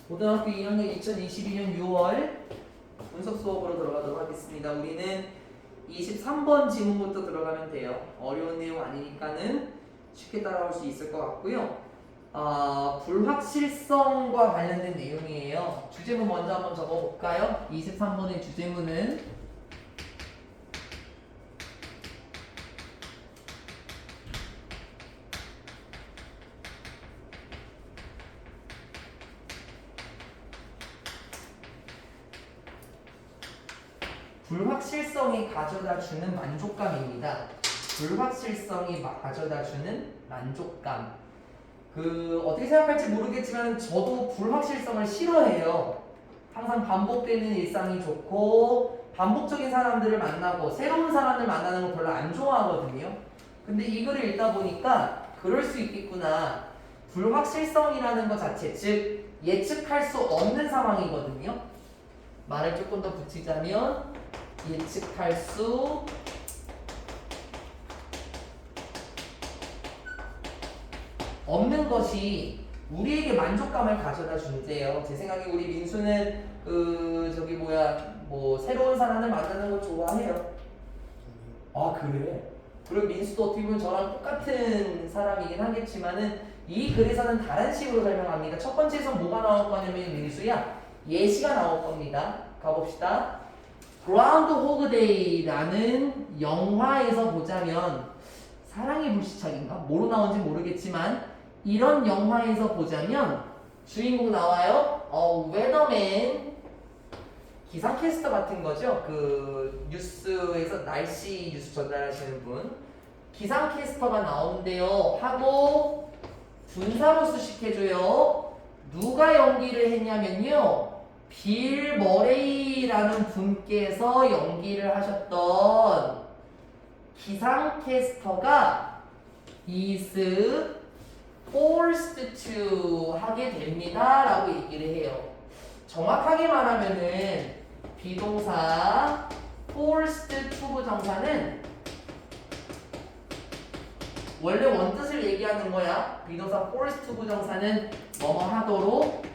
고등학교 2학년 2022년 6월 분석 수업으로 들어가도록 하겠습니다. 우리는 23번 지문부터 들어가면 돼요. 어려운 내용 아니니까는 쉽게 따라올 수 있을 것 같고요. 불확실성과 관련된 내용이에요. 주제문 먼저 한번 적어볼까요? 23번의 주제문은 불확실성이 가져다주는 만족감입니다. 불확실성이 가져다주는 만족감. 어떻게 생각할지 모르겠지만 저도 불확실성을 싫어해요. 항상 반복되는 일상이 좋고 반복적인 사람들을 만나고 새로운 사람들 만나는 걸 별로 안 좋아하거든요. 근데 이 글을 읽다 보니까 그럴 수 있겠구나. 불확실성이라는 것 자체, 즉 예측할 수 없는 상황이거든요. 말을 조금 더 붙이자면 예측할 수 없는 것이 우리에게 만족감을 가져다 준대요. 제 생각에 우리 민수는 새로운 사람을 만나는 거 좋아해요. 아, 그래? 그리고 민수도 어떻게 보면 저랑 똑같은 사람이긴 하겠지만은 이 글에서는 다른 식으로 설명합니다. 첫 번째에서 뭐가 나올 거냐면 민수야 예시가 나올 겁니다. 가봅시다. 그라운드호그 데이라는 영화에서 보자면 사랑의 불시착인가? 뭐로 나온지 모르겠지만 이런 영화에서 보자면 주인공 나와요. 웨더맨 기상캐스터 같은 거죠. 그 뉴스에서 날씨 뉴스 전달하시는 분 기상캐스터가 나온대요. 하고 분사로 수식해줘요. 누가 연기를 했냐면요. 빌 머레이라는 분께서 연기를 하셨던 기상캐스터가 is forced to 하게 됩니다 라고 얘기를 해요. 정확하게 말하면은 비동사 forced to 부정사는 원래 원뜻을 얘기하는 거야. 비동사 forced to 부정사는 뭐뭐 하도록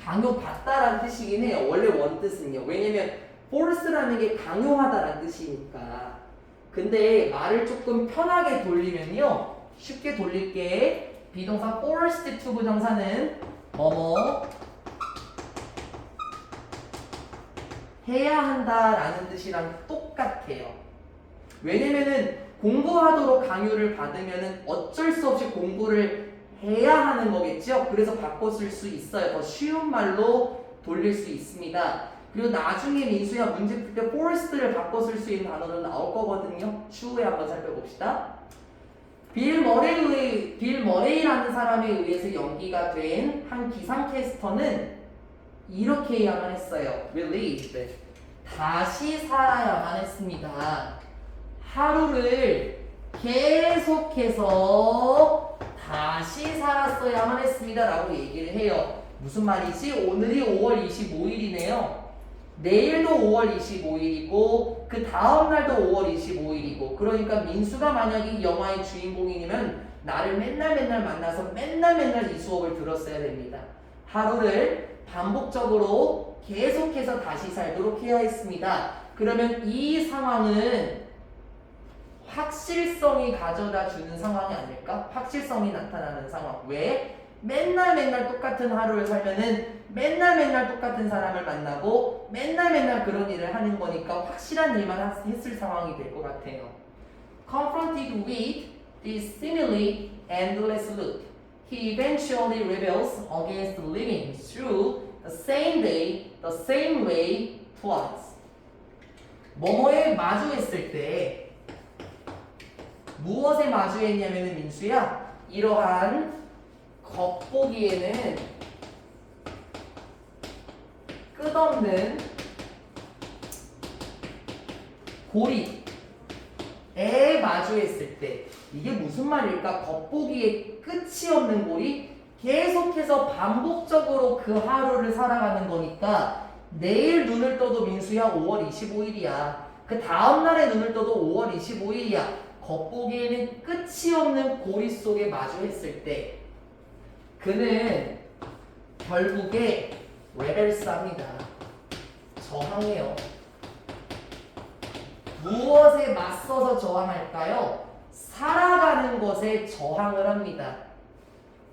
강요받다라는 뜻이긴 해요. 원래 원뜻은요. 왜냐면 force라는 게 강요하다라는 뜻이니까. 근데 말을 조금 편하게 돌리면요. 쉽게 돌릴게. 비동사 forced to 부정사는 뭐뭐 해야 한다라는 뜻이랑 똑같아요. 왜냐면은 공부하도록 강요를 받으면은 어쩔 수 없이 공부를 해야 하는 거겠죠? 그래서 바꿔 쓸 수 있어요. 더 쉬운 말로 돌릴 수 있습니다. 그리고 나중에 민수야 문제 풀 때 forced를 바꿔 쓸 수 있는 단어는 나올 거거든요. 추후에 한번 살펴봅시다. 빌 머레이라는 사람에 의해서 연기가 된 한 기상캐스터는 이렇게 해야만 했어요. relieved. 다시 살아야만 했습니다. 하루를 계속해서 다시 살았어야만 했습니다 라고 얘기를 해요. 무슨 말이지? 오늘이 5월 25일이네요. 내일도 5월 25일이고 그 다음날도 5월 25일이고 그러니까 민수가 만약에 이 영화의 주인공이면 나를 맨날 만나서 맨날 이 수업을 들었어야 됩니다. 하루를 반복적으로 계속해서 다시 살도록 해야 했습니다. 그러면 이 상황은 확실성이 가져다 주는 상황이 아닐까? 확실성이 나타나는 상황. 왜? 맨날 똑같은 하루를 살면은 맨날 똑같은 사람을 만나고 맨날 그런 일을 하는 거니까 확실한 일만 했을 상황이 될 것 같아요. Confronted with this seemingly endless loop, he eventually rebels against living through the same day, the same way twice. 뭐뭐에 마주했을 때 무엇에 마주했냐면은 민수야 이러한 겉보기에는 끝없는 고리에 마주했을 때 이게 무슨 말일까? 겉보기에 끝이 없는 고리 계속해서 반복적으로 그 하루를 살아가는 거니까 내일 눈을 떠도 민수야 5월 25일이야. 그 다음날에 눈을 떠도 5월 25일이야. 겉보기에는 끝이 없는 고리 속에 마주했을 때 그는 결국에 레벨스합니다. 저항해요. 무엇에 맞서서 저항할까요? 살아가는 것에 저항을 합니다.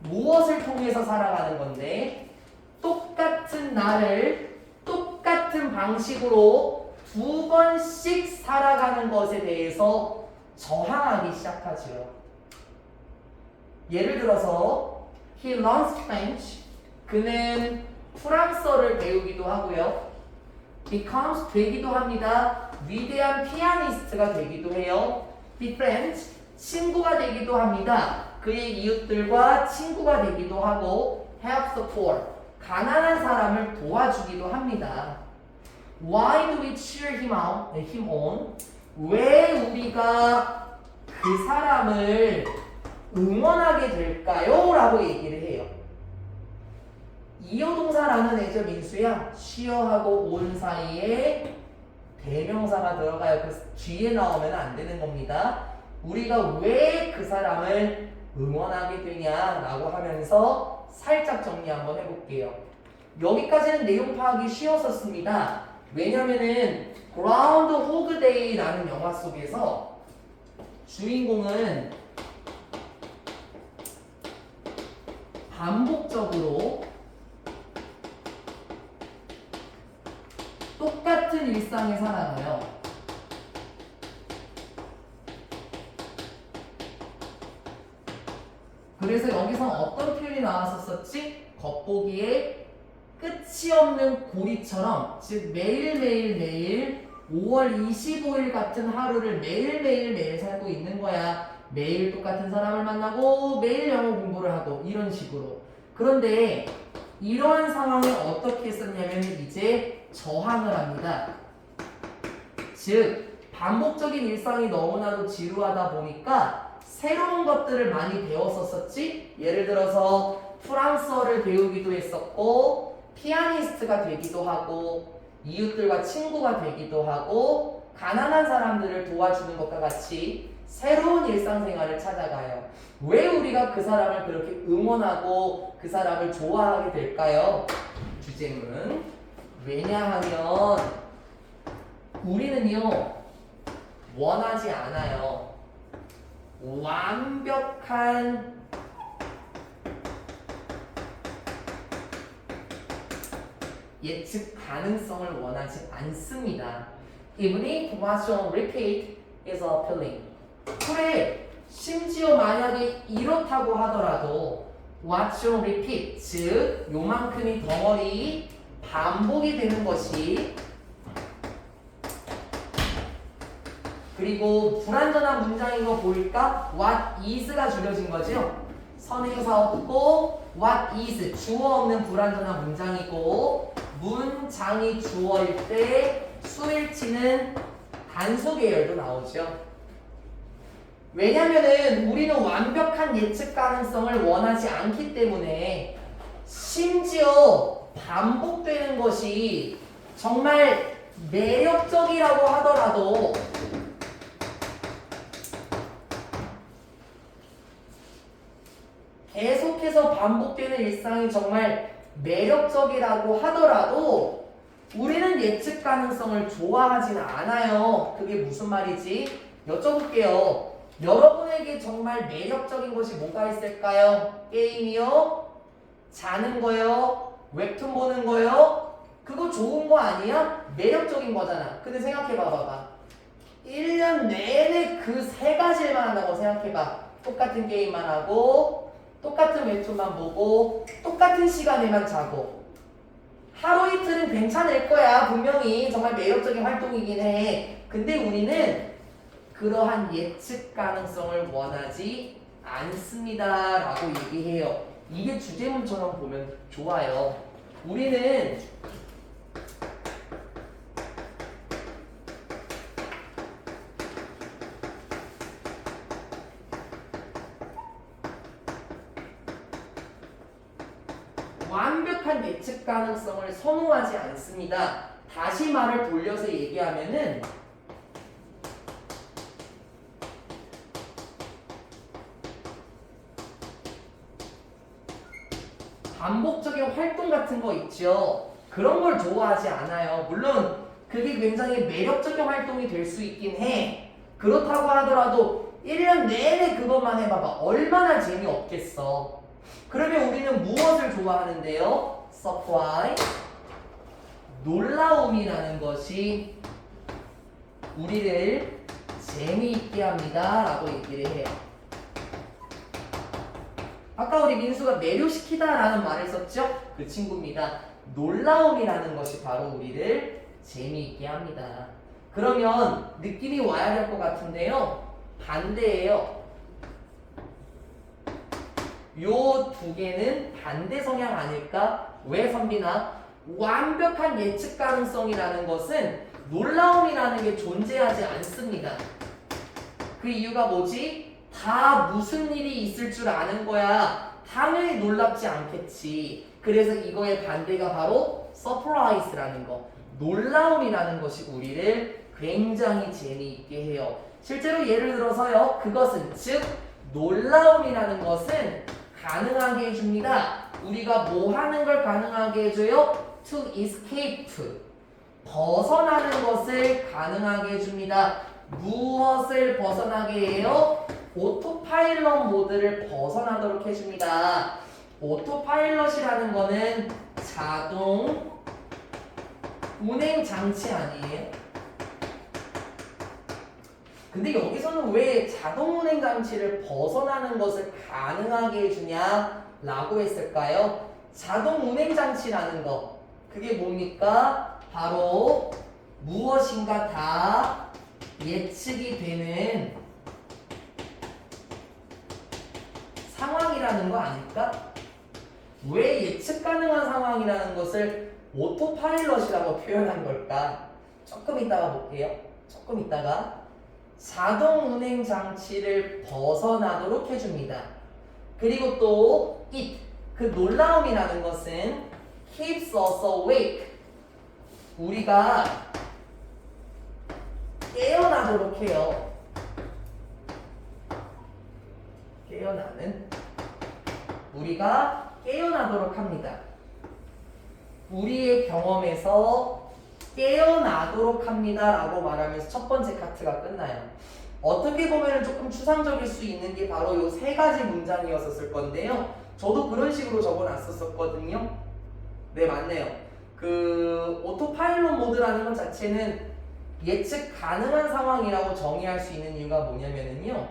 무엇을 통해서 살아가는 건데 똑같은 날을 똑같은 방식으로 2번씩 살아가는 것에 대해서 저항하기 시작하죠. 예를 들어서 he learns French. 그는 프랑스어를 배우기도 하고요. becomes 되기도 합니다. 위대한 피아니스트가 되기도 해요. befriends 친구가 되기도 합니다. 그의 이웃들과 친구가 되기도 하고 helps the poor 가난한 사람을 도와주기도 합니다. Why do we cheer him on? 왜 우리가 그 사람을 응원하게 될까요? 라고 얘기를 해요. 이어동사라는 애죠, 민수야. cheer하고 on 사이에 대명사가 들어가요. 그래서 뒤에 나오면 안 되는 겁니다. 우리가 왜 그 사람을 응원하게 되냐라고 하면서 살짝 정리 한번 해볼게요. 여기까지는 내용 파악이 쉬웠었습니다. 왜냐면은 Groundhog Day라는 영화 속에서 주인공은 반복적으로 똑같은 일상에 살아가요. 그래서 여기서 어떤 표현이 나왔었지? 겉보기에 끝이 없는 고리처럼, 즉 매일 5월 25일 같은 하루를 매일 살고 있는 거야. 매일 똑같은 사람을 만나고 매일 영어 공부를 하고 이런 식으로. 그런데 이러한 상황에 어떻게 썼냐면 이제 저항을 합니다. 즉 반복적인 일상이 너무나도 지루하다 보니까 새로운 것들을 많이 배웠었지. 예를 들어서 프랑스어를 배우기도 했었고 피아니스트가 되기도 하고 이웃들과 친구가 되기도 하고 가난한 사람들을 도와주는 것과 같이 새로운 일상생활을 찾아가요. 왜 우리가 그 사람을 그렇게 응원하고 그 사람을 좋아하게 될까요? 주제는 왜냐하면 우리는요 원하지 않아요. 완벽한 예측 가능성을 원하지 않습니다. Even if what's on repeat is appealing. 그래, 심지어 만약에 이렇다고 하더라도 what's on repeat, 즉 요만큼의 덩어리 반복이 되는 것이 그리고 불완전한 문장인 거 보일까? What is가 줄여진 거죠? 선행사 없고 what is 주어 없는 불완전한 문장이고 문장이 주어일 때 수일치는 단수 계열도 나오죠. 왜냐면은 우리는 완벽한 예측 가능성을 원하지 않기 때문에 심지어 반복되는 것이 정말 매력적이라고 하더라도 계속해서 반복되는 일상이 정말 매력적이라고 하더라도 우리는 예측 가능성을 좋아하지는 않아요. 그게 무슨 말이지? 여쭤볼게요. 여러분에게 정말 매력적인 것이 뭐가 있을까요? 게임이요? 자는 거요? 웹툰 보는 거요? 그거 좋은 거 아니야? 매력적인 거잖아. 근데 생각해봐. 1년 내내 그 세 가지만 한다고 생각해봐. 똑같은 게임만 하고 똑같은 웹툰만 보고 똑같은 시간에만 자고 하루 이틀은 괜찮을 거야. 분명히 정말 매력적인 활동이긴 해. 근데 우리는 그러한 예측 가능성을 원하지 않습니다 라고 얘기해요. 이게 주제문처럼 보면 좋아요. 우리는 완벽한 예측 가능성을 선호하지 않습니다. 다시 말을 돌려서 얘기하면은 반복적인 활동 같은 거 있죠. 그런 걸 좋아하지 않아요. 물론 그게 굉장히 매력적인 활동이 될 수 있긴 해. 그렇다고 하더라도 1년 내내 그것만 해봐봐. 얼마나 재미없겠어. 그러면 우리는 무엇을 좋아하는데요? surprise, 놀라움이라는 것이 우리를 재미있게 합니다 라고 얘기를 해요. 아까 우리 민수가 매료시키다 라는 말을 썼죠? 그 친구입니다. 놀라움이라는 것이 바로 우리를 재미있게 합니다. 그러면 느낌이 와야 될 것 같은데요. 반대예요. 요 두 개는 반대 성향 아닐까? 왜 선비나? 완벽한 예측 가능성이라는 것은 놀라움이라는 게 존재하지 않습니다. 그 이유가 뭐지? 다 무슨 일이 있을 줄 아는 거야. 당연히 놀랍지 않겠지. 그래서 이거의 반대가 바로 서프라이즈라는 거. 놀라움이라는 것이 우리를 굉장히 재미있게 해요. 실제로 예를 들어서요. 그것은 즉 놀라움이라는 것은 가능하게 해줍니다. 우리가 뭐 하는 걸 가능하게 해줘요? To escape. 벗어나는 것을 가능하게 해줍니다. 무엇을 벗어나게 해요? 오토파일럿 모드를 벗어나도록 해줍니다. 오토파일럿이라는 거는 자동 운행 장치 아니에요? 근데 여기서는 왜 자동 운행 장치를 벗어나는 것을 가능하게 해주냐 라고 했을까요? 자동 운행 장치라는 거 그게 뭡니까? 바로 무엇인가 다 예측이 되는 상황이라는 거 아닐까? 왜 예측 가능한 상황이라는 것을 오토파일럿이라고 표현한 걸까? 조금 이따가 볼게요. 조금 이따가 자동 운행 장치를 벗어나도록 해줍니다. 그리고 또 it, 그 놀라움이라는 것은 keeps us awake, 우리가 깨어나도록 해요. 깨어나는, 우리가 깨어나도록 합니다. 우리의 경험에서 깨어나도록 합니다 라고 말하면서 첫 번째 카트가 끝나요. 어떻게 보면 조금 추상적일 수 있는 게 바로 이 세 가지 문장이었을 건데요. 저도 그런 식으로 적어놨었거든요. 네, 맞네요. 그 오토파일럿 모드라는 것 자체는 예측 가능한 상황이라고 정의할 수 있는 이유가 뭐냐면요,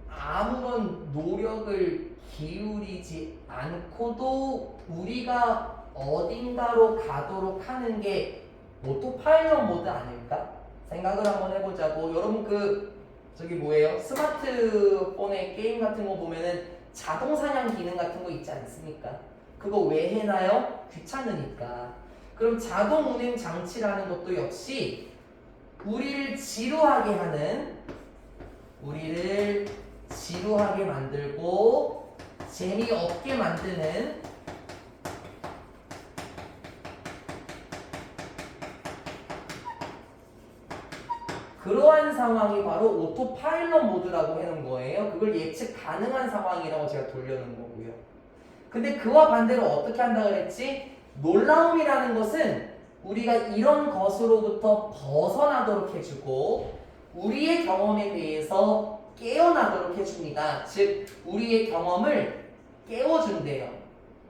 아무런 노력을 기울이지 않고도 우리가 어딘가로 가도록 하는 게 오토파일럿 모드 아닐까? 생각을 한번 해보자고. 여러분 저기 뭐예요? 스마트폰의 게임 같은 거 보면은 자동 사냥 기능 같은 거 있지 않습니까? 그거 왜 해놔요? 귀찮으니까. 그럼 자동 운행 장치라는 것도 역시 우리를 지루하게 만들고 재미없게 만드는 그러한 상황이 바로 오토파일럿 모드라고 해놓은 거예요. 그걸 예측 가능한 상황이라고 제가 돌려놓은 거고요. 근데 그와 반대로 어떻게 한다 그랬지? 놀라움이라는 것은 우리가 이런 것으로부터 벗어나도록 해주고 우리의 경험에 대해서 깨어나도록 해줍니다. 즉 우리의 경험을 깨워준대요.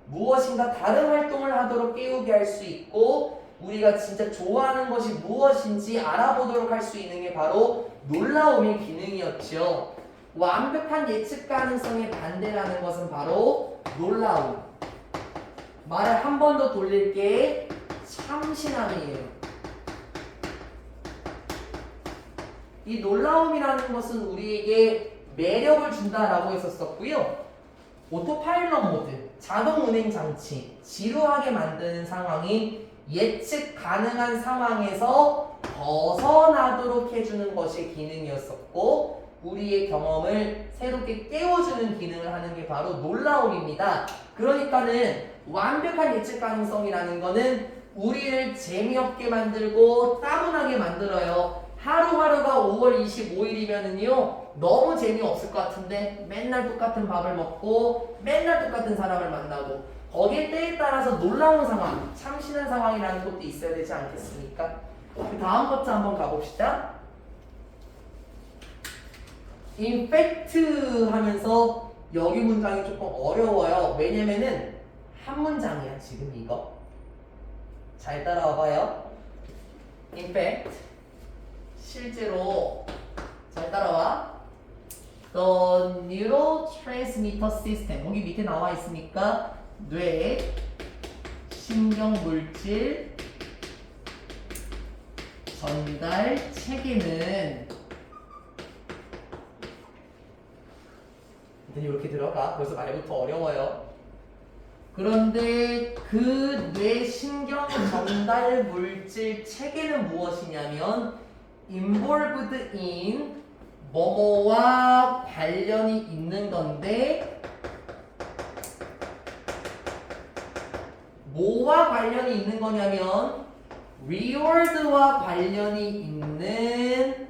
무엇인가 다른 활동을 하도록 깨우게 할 수 있고 우리가 진짜 좋아하는 것이 무엇인지 알아보도록 할 수 있는 게 바로 놀라움의 기능이었죠. 완벽한 예측 가능성의 반대라는 것은 바로 놀라움. 말을 한 번 더 돌릴게. 참신함이에요. 이 놀라움이라는 것은 우리에게 매력을 준다라고 했었고요. 오토파일럿 모드, 자동 운행 장치, 지루하게 만드는 상황인 예측 가능한 상황에서 벗어나도록 해주는 것이 기능이었었고 우리의 경험을 새롭게 깨워주는 기능을 하는 게 바로 놀라움입니다. 그러니까는 완벽한 예측 가능성이라는 거는 우리를 재미없게 만들고 따분하게 만들어요. 하루하루가 5월 25일이면은요 너무 재미없을 것 같은데 맨날 똑같은 밥을 먹고 맨날 똑같은 사람을 만나고 거기에 때에 따라서 놀라운 상황, 참신한 상황이라는 것도 있어야 되지 않겠습니까? 그 다음 것째 한번 가봅시다. In fact 하면서 여기 문장이 조금 어려워요. 왜냐면은 한 문장이야 지금 이거. 잘 따라와봐요. In fact 실제로 잘 따라와. The neurotransmitter system 여기 밑에 나와 있으니까 뇌 신경물질 전달 체계는 일단 이렇게 들어가. 벌써 말부터 어려워요. 그런데 그 뇌 신경 전달 물질 체계는 무엇이냐면 involved in 뭐뭐와 관련이 있는 건데 뭐와 관련이 있는 거냐면 reward와 관련이 있는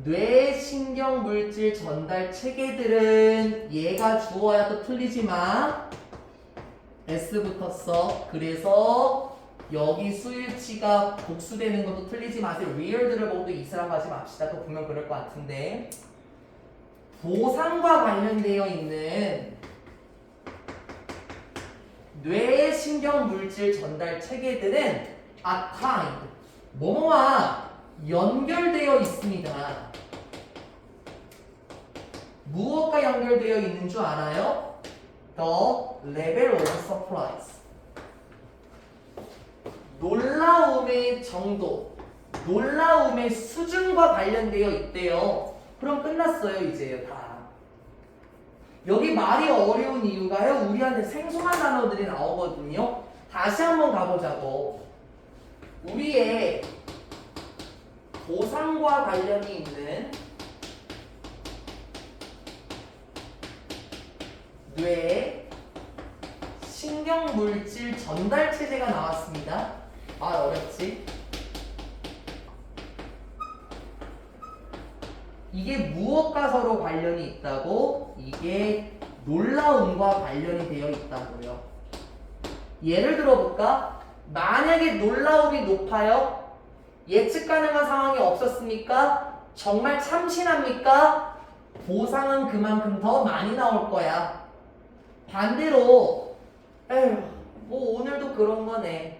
뇌신경물질 전달 체계들은 얘가 주어야 또 틀리지 마. S 붙었어. 그래서 여기 수일치가 복수되는 것도 틀리지 마세요. weird를 보고 이스라고 하지 맙시다. 또 보면 그럴 것 같은데 보상과 관련되어 있는 뇌신경물질 전달 체계들은 are tied 뭐뭐와 연결되어 있습니다. 무엇과 연결되어 있는 줄 알아요? The level of surprise. 놀라움의 정도, 놀라움의 수준과 관련되어 있대요. 그럼 끝났어요, 이제 다. 여기 말이 어려운 이유가요, 우리한테 생소한 단어들이 나오거든요. 다시 한번 가보자고. 우리의 보상과 관련이 있는 뇌 신경물질 전달 체제가 나왔습니다. 아 어렵지? 이게 무엇과 서로 관련이 있다고? 이게 놀라움과 관련이 되어 있다고요. 예를 들어볼까? 만약에 놀라움이 높아요? 예측 가능한 상황이 없었습니까? 정말 참신합니까? 보상은 그만큼 더 많이 나올 거야. 반대로 에휴 뭐 오늘도 그런 거네.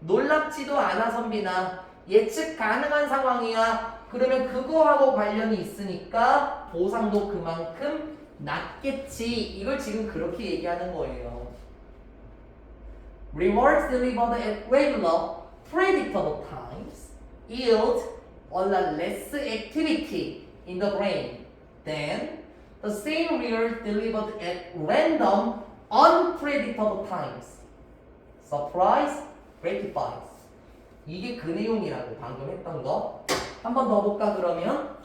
놀랍지도 않아 선비나 예측 가능한 상황이야. 그러면 그거하고 관련이 있으니까 보상도 그만큼 낮겠지. 이걸 지금 그렇게 얘기하는 거예요. Rewards delivered at regular, predictable times yield a lot less activity in the brain than the same reward delivered at random, unpredictable times. Surprise, gratifies. 이게 그 내용이라고 방금 했던 거. 한 번 더 볼까 그러면?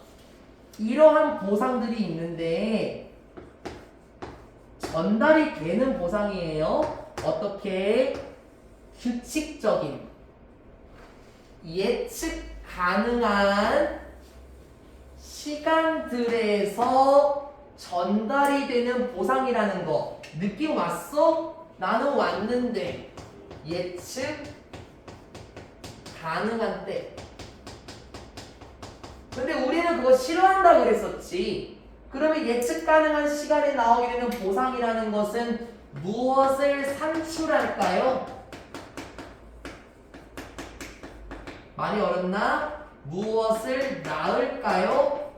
이러한 보상들이 있는데 전달이 되는 보상이에요. 어떻게? 규칙적인 예측 가능한 시간들에서 전달이 되는 보상이라는 거 느낌 왔어? 나는 왔는데 예측 가능한 때. 근데 우리는 그거 싫어한다 그랬었지. 그러면 예측 가능한 시간에 나오게 되는 보상이라는 것은 무엇을 산출할까요? 많이 어렵나? 무엇을 낳을까요?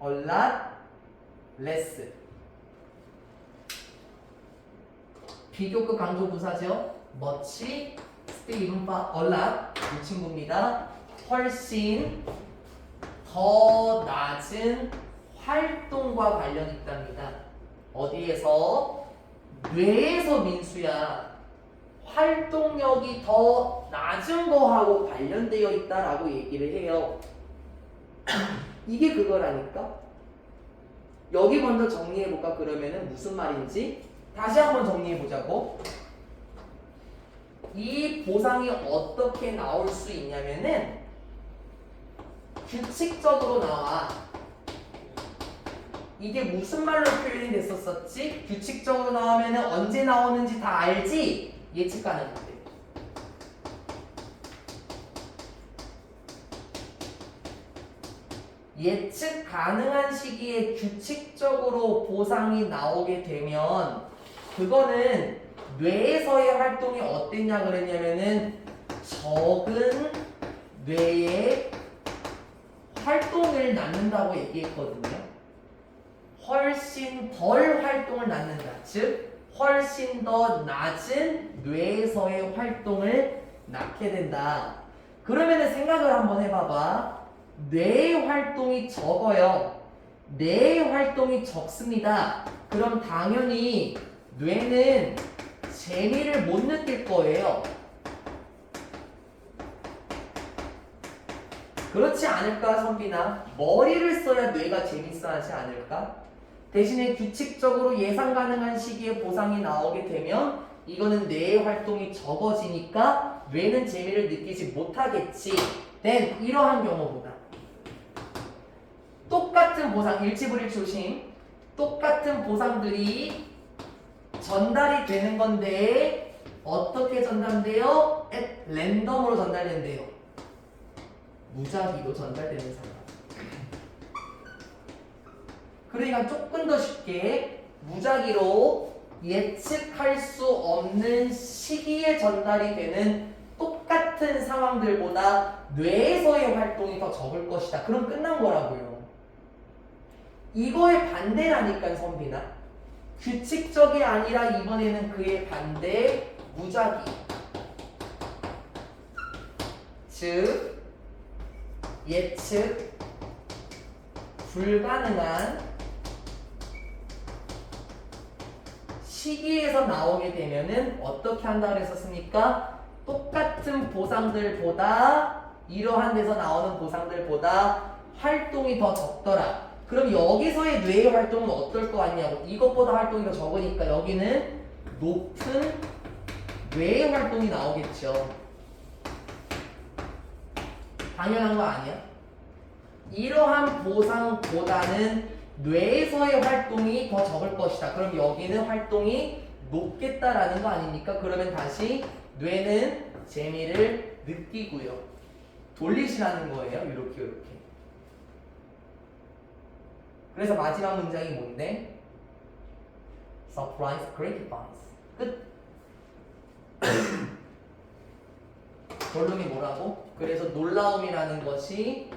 A lot less. 비교급 강조 부사죠. much, still, even, far, a lot 이 친구입니다. 훨씬 더 낮은 활동과 관련이 있답니다. 어디에서? 뇌에서 민수야. 활동력이 더 낮은 거하고 관련되어 있다라고 얘기를 해요. 이게 그거라니까. 여기 먼저 정리해볼까 그러면은 무슨 말인지 다시 한번 정리해보자고. 이 보상이 어떻게 나올 수 있냐면은 규칙적으로 나와. 이게 무슨 말로 표현이 됐었었지? 규칙적으로 나오면은 언제 나오는지 다 알지? 예측 가능한데. 예측 가능한 시기에 규칙적으로 보상이 나오게 되면 그거는 뇌에서의 활동이 어땠냐 그랬냐면은 적은 뇌의 활동을 낳는다고 얘기했거든요. 훨씬 덜 활동을 낳는다. 즉 훨씬 더 낮은 뇌에서의 활동을 낳게 된다. 그러면은 생각을 한번 해봐봐. 뇌의 활동이 적어요. 뇌의 활동이 적습니다. 그럼 당연히 뇌는 재미를 못 느낄 거예요. 그렇지 않을까, 선빈아? 머리를 써야 뇌가 재밌어 하지 않을까? 대신에 규칙적으로 예상 가능한 시기에 보상이 나오게 되면 이거는 뇌의 활동이 적어지니까 뇌는 재미를 느끼지 못하겠지. then 이러한 경우보다 똑같은 보상, 일치불일 조심. 똑같은 보상들이 전달이 되는 건데 어떻게 전달돼요? 랜덤으로 전달된대요. 무작위로 전달되는 상황. 그러니까 조금 더 쉽게 무작위로 예측할 수 없는 시기에 전달이 되는 똑같은 상황들보다 뇌에서의 활동이 더 적을 것이다. 그럼 끝난 거라고요. 이거의 반대라니까, 선빈아. 규칙적이 아니라 이번에는 그의 반대 무작위. 즉 예측 불가능한 시기에서 나오게 되면은 어떻게 한다 그랬었습니까? 똑같은 보상들보다 이러한 데서 나오는 보상들보다 활동이 더 적더라. 그럼 여기서의 뇌의 활동은 어떨 것 같냐고. 이것보다 활동이 더 적으니까 여기는 높은 뇌의 활동이 나오겠죠. 당연한 거 아니야? 이러한 보상보다는 뇌에서의 활동이 더 적을 것이다. 그럼 여기는 활동이 높겠다라는 거 아닙니까? 그러면 다시 뇌는 재미를 느끼고요. 돌리시라는 거예요. 이렇게. 그래서 마지막 문장이 뭔데? Surprise gratifies. 끝. 결론이 뭐라고? 그래서 놀라움이라는 것이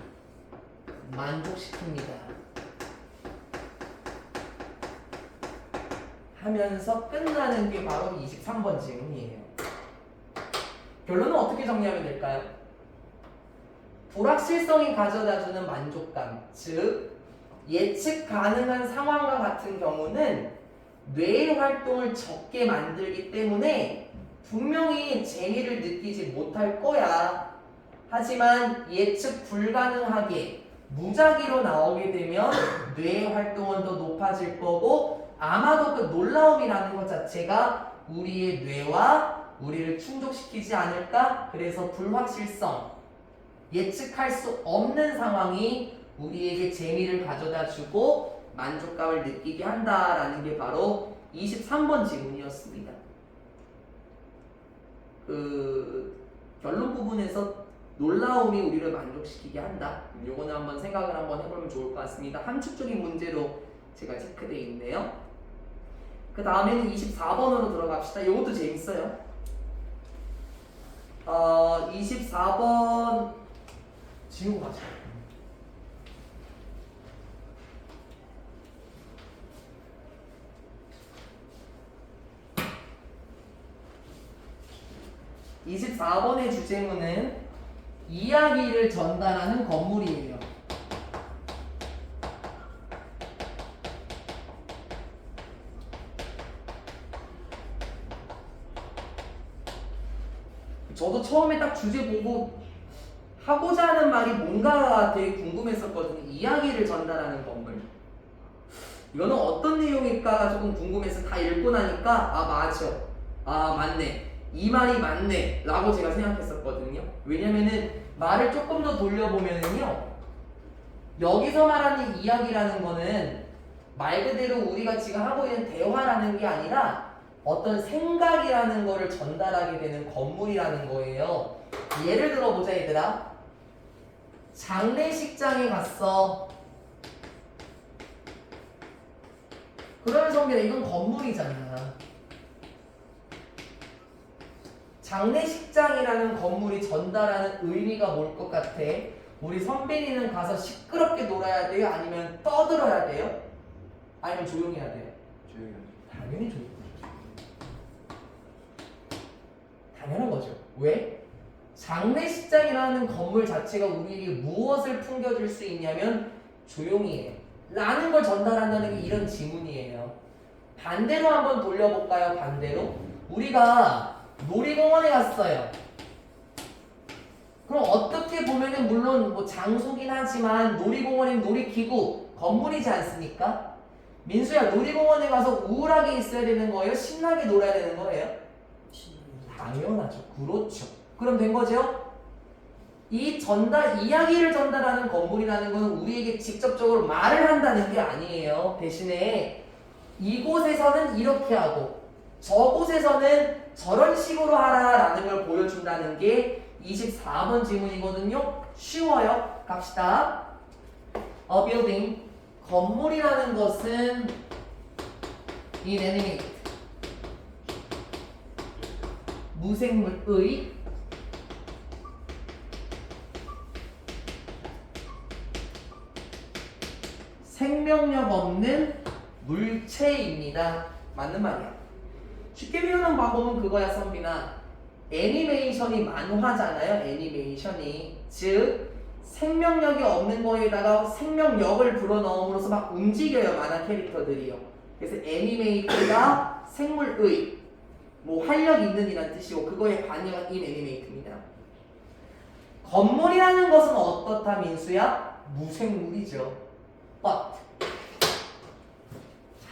만족시킵니다. 하면서 끝나는 게 바로 23번 질문이에요. 결론은 어떻게 정리하면 될까요? 불확실성이 가져다주는 만족감, 즉 예측 가능한 상황과 같은 경우는 뇌의 활동을 적게 만들기 때문에 분명히 재미를 느끼지 못할 거야. 하지만 예측 불가능하게 무작위로 나오게 되면 뇌의 활동은 더 높아질 거고 아마도 그 놀라움이라는 것 자체가 우리의 뇌와 우리를 충족시키지 않을까? 그래서 불확실성, 예측할 수 없는 상황이 우리에게 재미를 가져다 주고 만족감을 느끼게 한다라는 게 바로 23번 질문이었습니다. 그 결론 부분에서 놀라움이 우리를 만족시키게 한다. 요거는 한번 생각을 한번 해보면 좋을 것 같습니다. 함축적인 문제로 제가 체크되어 있네요. 그 다음에는 24번으로 들어갑시다. 요것도 재밌어요. 24번 지우고 가자. (24번의) 주제문은 이야기를 전달하는 건물이에요. 저도 처음에 딱 주제 보고 하고자 하는 말이 뭔가 되게 궁금했었거든요. 이야기를 전달하는 건물. 이거는 어떤 내용일까 조금 궁금해서 다 읽고 나니까 아 맞아. 아 맞네. 이 말이 맞네 라고 제가 생각했었거든요. 왜냐면은 말을 조금 더 돌려보면은요, 여기서 말하는 이야기라는 거는 말 그대로 우리가 지금 하고 있는 대화라는 게 아니라 어떤 생각이라는 거를 전달하게 되는 건물이라는 거예요. 예를 들어보자 얘들아. 장례식장에 갔어. 그러면 성빈아, 이건 건물이잖아. 장례식장이라는 건물이 전달하는 의미가 뭘 것 같아? 우리 선빈이는 가서 시끄럽게 놀아야 돼요? 아니면 떠들어야 돼요? 아니면 조용히 해야 돼요? 조용히 당연히 조용히 해야죠. 당연한 거죠. 왜? 장례식장이라는 건물 자체가 우리에게 무엇을 풍겨줄 수 있냐면 조용히 해 라는 걸 전달한다는 게 이런 지문이에요. 반대로 한번 돌려볼까요? 반대로 우리가 놀이공원에 갔어요. 그럼 어떻게 보면은 물론 뭐 장소긴 하지만 놀이공원은 놀이기구 건물이지 않습니까? 민수야, 놀이공원에 가서 우울하게 있어야 되는 거예요? 신나게 놀아야 되는 거예요? 당연하죠. 그렇죠. 그럼 된 거죠? 이 이야기를 전달하는 건물이라는 것은 우리에게 직접적으로 말을 한다는 게 아니에요. 대신에 이곳에서는 이렇게 하고 저곳에서는 저런 식으로 하라라는 걸 보여준다는 게 24번 질문이거든요. 쉬워요. 갑시다. A building, 건물이라는 것은 inanimate, 무생물의 생명력 없는 물체입니다. 맞는 말이야. 쉽게 배우는 방법은 그거야, 선빈아. 애니메이션이 만화잖아요. 애니메이션이. 즉 생명력이 없는 거에다가 생명력을 불어넣음으로써 막 움직여요. 만화 캐릭터들이요. 그래서 애니메이트가 생물의 뭐 활력 있는 이란 뜻이고 그거의 반영은 인애니메이트입니다. 건물이라는 것은 어떻다, 민수야? 무생물이죠. But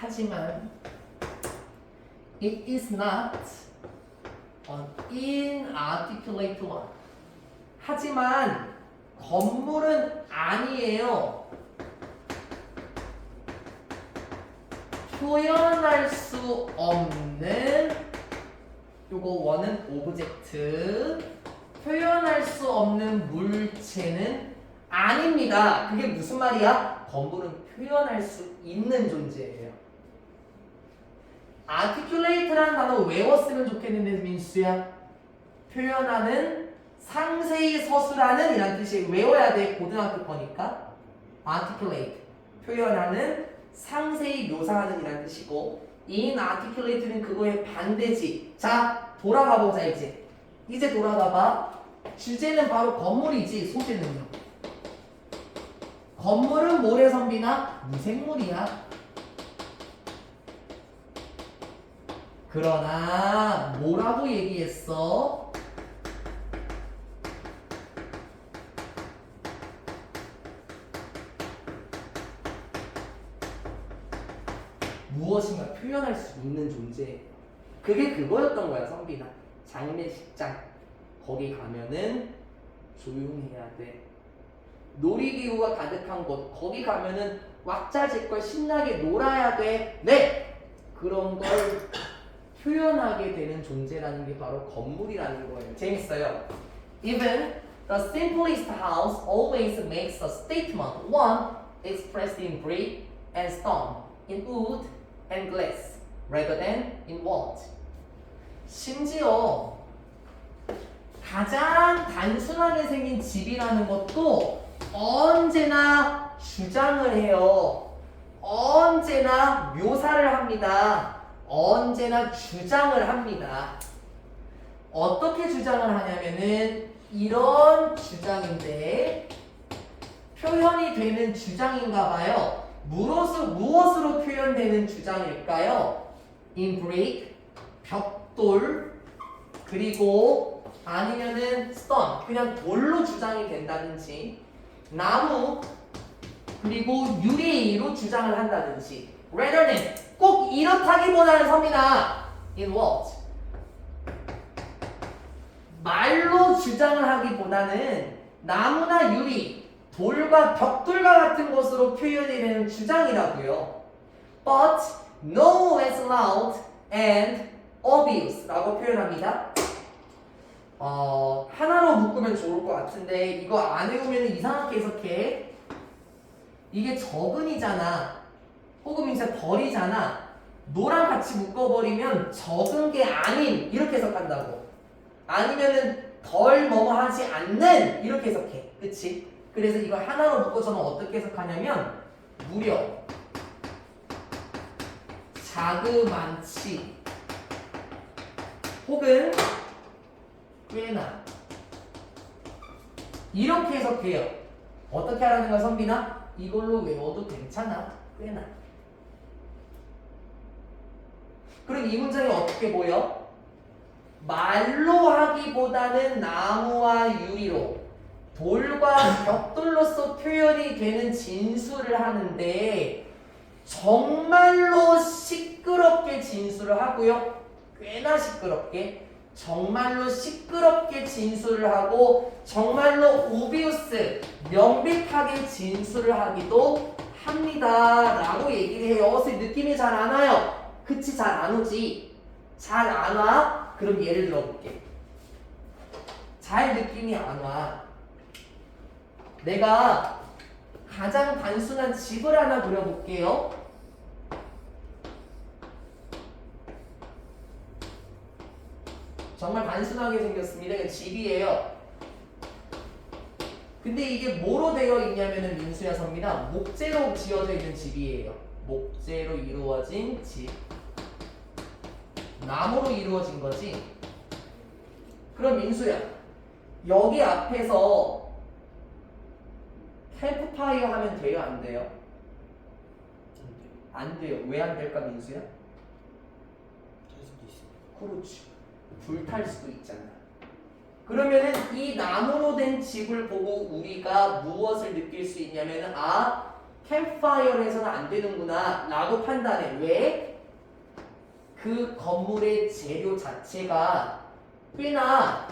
하지만 it is not an inarticulate one. 하지만 건물은 아니에요. 표현할 수 없는, 요거 원은 오브젝트, 표현할 수 없는 물체는 아닙니다. 그게 무슨 말이야? 건물은 표현할 수 있는 존재예요. articulate라는 단어 외웠으면 좋겠는데 민수야, 표현하는, 상세히 서술하는 이란 뜻이 외워야 돼. 고등학교 거니까. articulate, 표현하는, 상세히 묘사하는 이란 뜻이고 inarticulate는 그거의 반대지. 자, 돌아가 보자. 이제 돌아가 봐. 주제는 바로 건물이지. 소재는요. 건물은 뭐래, 선빈아? 무생물이야. 그러나 뭐라고 얘기했어? 무엇인가 표현할 수 있는 존재. 그게 그거였던 거야, 선빈아. 장례식장 거기 가면은 조용히 해야 돼. 놀이기구가 가득한 곳 거기 가면은 왁자지껄 신나게 놀아야 돼. 네! 그런 걸 표현하게 되는 존재라는 게 바로 건물이라는 거예요. 재밌어요. Even the simplest house always makes a statement. One expressed in brick and stone, in wood and glass, rather than in words. 심지어 가장 단순하게 생긴 집이라는 것도 언제나 주장을 해요. 언제나 묘사를 합니다. 언제나 주장을 합니다. 어떻게 주장을 하냐면은 이런 주장인데 표현이 되는 주장인가 봐요. 무엇으로 표현되는 주장일까요? In brick, 벽돌, 그리고 아니면은 stone, 그냥 돌로 주장이 된다든지, 나무, 그리고 유리로 주장을 한다든지, rather than, 꼭 이렇다기보다는 선민아, in what? 말로 주장을 하기보다는 나무나 유리, 돌과 벽돌과 같은 것으로 표현이 되는 주장이라고요. But no less loud and obvious 라고 표현합니다. 하나로 묶으면 좋을 것 같은데 이거 안 외우면 이상하게 해석해. 이게 적은이잖아. 혹은 이제 덜이잖아. 노랑 같이 묶어버리면 적은 게 아닌 이렇게 해석한다고. 아니면은 덜 뭐뭐 하지 않는 이렇게 해석해. 그치? 그래서 이걸 하나로 묶어서는 어떻게 해석하냐면 무려 자그만치 혹은 꽤나 이렇게 해석해요. 어떻게 하라는 거야 선빈아? 이걸로 외워도 괜찮아. 꽤나. 그럼 이 문장이 어떻게 보여? 말로 하기보다는 나무와 유리로 돌과 벽돌로서 표현이 되는 진술을 하는데 정말로 시끄럽게 진술을 하고요. 꽤나 시끄럽게 정말로 시끄럽게 진술을 하고 정말로 오비우스 명백하게 진술을 하기도 합니다 라고 얘기를 해요. 느낌이 잘 안 와요. 그치 잘 안 오지. 잘 안 와? 그럼 예를 들어볼게. 잘 느낌이 안 와. 내가 가장 단순한 집을 하나 그려볼게요. 정말 단순하게 생겼습니다. 이건 집이에요. 근데 이게 뭐로 되어 있냐면은 민수야 선민아 목재로 지어져 있는 집이에요. 목재로 이루어진 집. 나무로 이루어진 거지. 그럼 민수야 여기 앞에서 캠프파이어 하면 돼요? 안 돼요? 안 돼요. 왜 안 될까 민수야? 탈 수도 있어. 그렇지. 불탈 수도 있잖아. 그러면은 이 나무로 된 집을 보고 우리가 무엇을 느낄 수 있냐면은 캠프파이어를 해서는 안 되는구나 라고 판단해. 왜? 그 건물의 재료 자체가 꽤나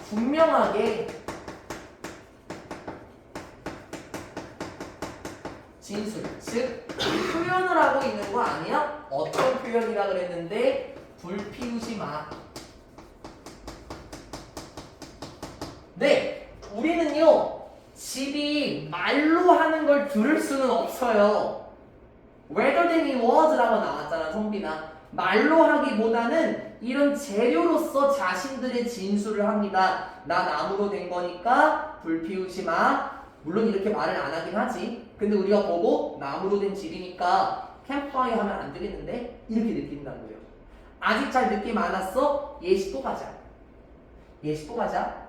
분명하게 진술, 즉 표현을 하고 있는 거 아니야? 어떤 표현이라 그랬는데 불 피우지 마. 네, 우리는요 집이 말로 하는 걸 들을 수는 없어요. Rather than it was라고 나왔잖아 성빈아. 말로 하기보다는 이런 재료로서 자신들의 진술을 합니다. 나 나무로 된 거니까 불 피우지 마. 물론 이렇게 말을 안 하긴 하지. 근데 우리가 보고 나무로 된 집이니까 캠프파이어 하면 안 되겠는데? 이렇게 느낀다고요. 아직 잘 느낌 안 왔어? 예시 또 가자. 예시 또 가자.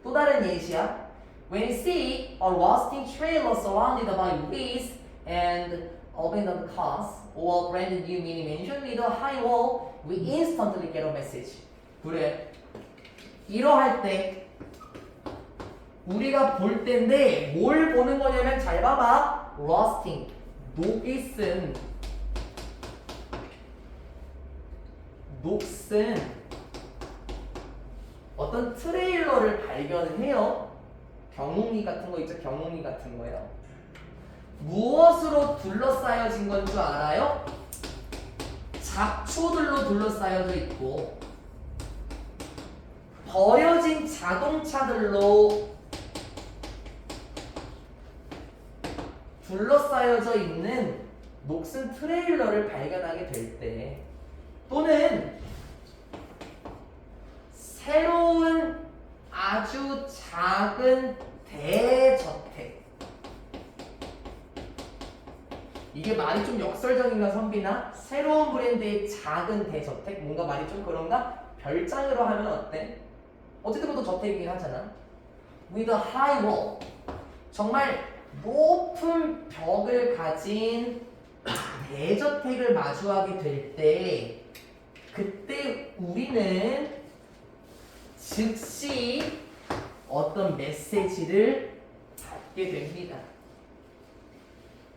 또 다른 예시야. When you see a rusting trailer surrounded by weeds and abandoned cars or a brand new mini mansion with a high wall, we instantly get a message. 그래. 이러할 때 우리가 볼 때인데 뭘 보는 거냐면 잘 봐봐. rusting, 녹슨 어떤 트레일러를 발견을 해요. 경운기 같은 거 있죠? 경운기 같은 거요. 무엇으로 둘러싸여진 건 줄 알아요? 잡초들로 둘러싸여져 있고 버려진 자동차들로 둘러싸여져 있는 녹슨 트레일러를 발견하게 될 때, 또는 새로운 아주 작은 대저택. 이게 말이 좀 역설적인가 선비나? 새로운 브랜드의 작은 대저택? 뭔가 말이 좀 그런가? 별장으로 하면 어때? 어쨌든 그것도 저택이긴 하잖아. With a high wall. 정말 높은 벽을 가진 대저택을 마주하게 될 때, 그때 우리는 즉시 어떤 메시지를 받게 됩니다.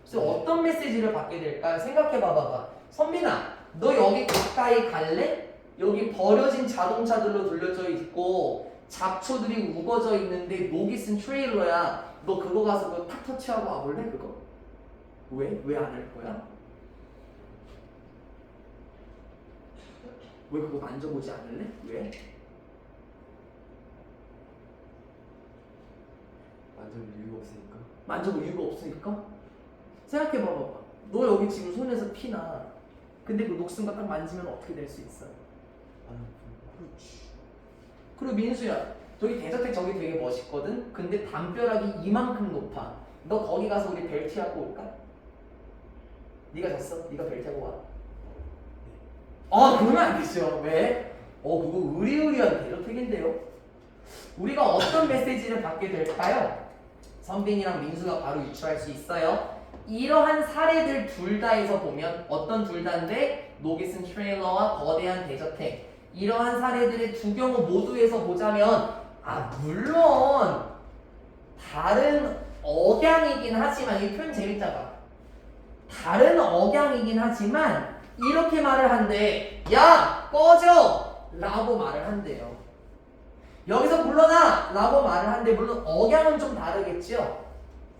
그래서 어떤 메시지를 받게 될까? 생각해 봐봐. 선민아, 너 여기 가까이 갈래? 여기 버려진 자동차들로 둘러져 있고 잡초들이 우거져 있는데 녹이 쓴 트레일러야. 너 그거 가서 그거 탁 터치하고 와볼래 그거? 왜? 왜 안 할 거야? 왜 그거 만져보지 않을래? 왜? 만들 이유가 없으니까. 만져볼 이유가 없으니까? 생각해봐봐. 너 여기 지금 손에서 피나. 근데 그 녹슨 거 딱 만지면 어떻게 될 수 있어? 그렇지. 그리고 민수야, 저기 대저택 저기 되게 멋있거든? 근데 담벼락이 이만큼 높아. 너 거기 가서 우리 벨트하고 올까? 네가 졌어? 네가 벨트하고 와. 그러면 안 되죠. 왜? 그거 의리의리한 대저택인데요. 우리가 어떤 메시지를 받게 될까요? 선빈이랑 민수가 바로 유추할 수 있어요. 이러한 사례들 둘 다에서 보면 어떤 둘 다인데 녹이 쓴 트레일러와 거대한 대저택 이러한 사례들의 두 경우 모두에서 보자면 물론 다른 억양이긴 하지만 이 표현 재밌잖아. 다른 억양이긴 하지만 이렇게 말을 한대. 야 꺼져! 라고 말을 한대요. 여기서 물러나! 라고 말을 한대. 물론 억양은 좀 다르겠죠?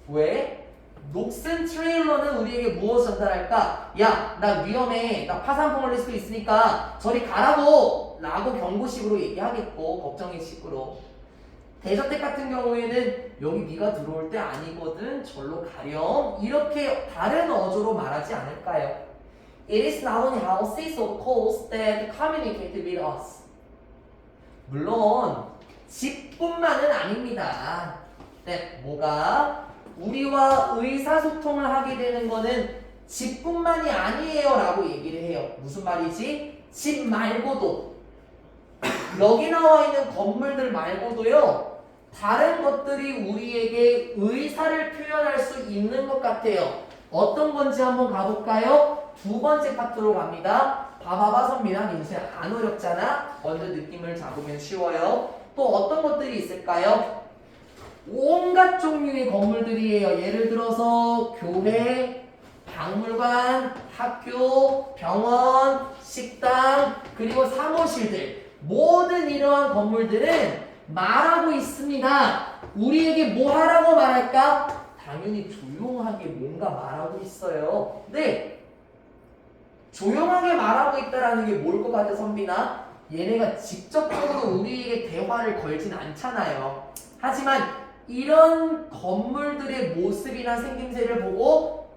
왜? 녹슨 트레일러는 우리에게 무엇을 전달할까? 야, 나 위험해. 나 파산풍 올릴 수도 있으니까 저리 가라고! 라고 경고식으로 얘기하겠고 걱정의식으로. 대저택 같은 경우에는 여기 네가 들어올 때 아니거든. 절로 가렴. 이렇게 다른 어조로 말하지 않을까요? It is not only houses or coasts that communicate with us. 물론 집뿐만은 아닙니다. 네, 뭐가? 우리와 의사소통을 하게 되는 거는 집뿐만이 아니에요 라고 얘기를 해요. 무슨 말이지? 집 말고도 여기 나와 있는 건물들 말고도요 다른 것들이 우리에게 의사를 표현할 수 있는 것 같아요. 어떤 건지 한번 가볼까요? 두 번째 파트로 갑니다. 봐봐봐 선미랑 민수야, 안 어렵잖아? 먼저 느낌을 잡으면 쉬워요. 또 어떤 것들이 있을까요? 온갖 종류의 건물들이에요. 예를 들어서 교회, 박물관, 학교, 병원, 식당, 그리고 사무실들. 모든 이러한 건물들은 말하고 있습니다. 우리에게 뭐 하라고 말할까? 당연히 조용하게 뭔가 말하고 있어요. 네, 조용하게 말하고 있다라는 게 뭘 것 같아 선빈아? 얘네가 직접적으로 우리에게 대화를 걸진 않잖아요. 하지만 이런 건물들의 모습이나 생김새를 보고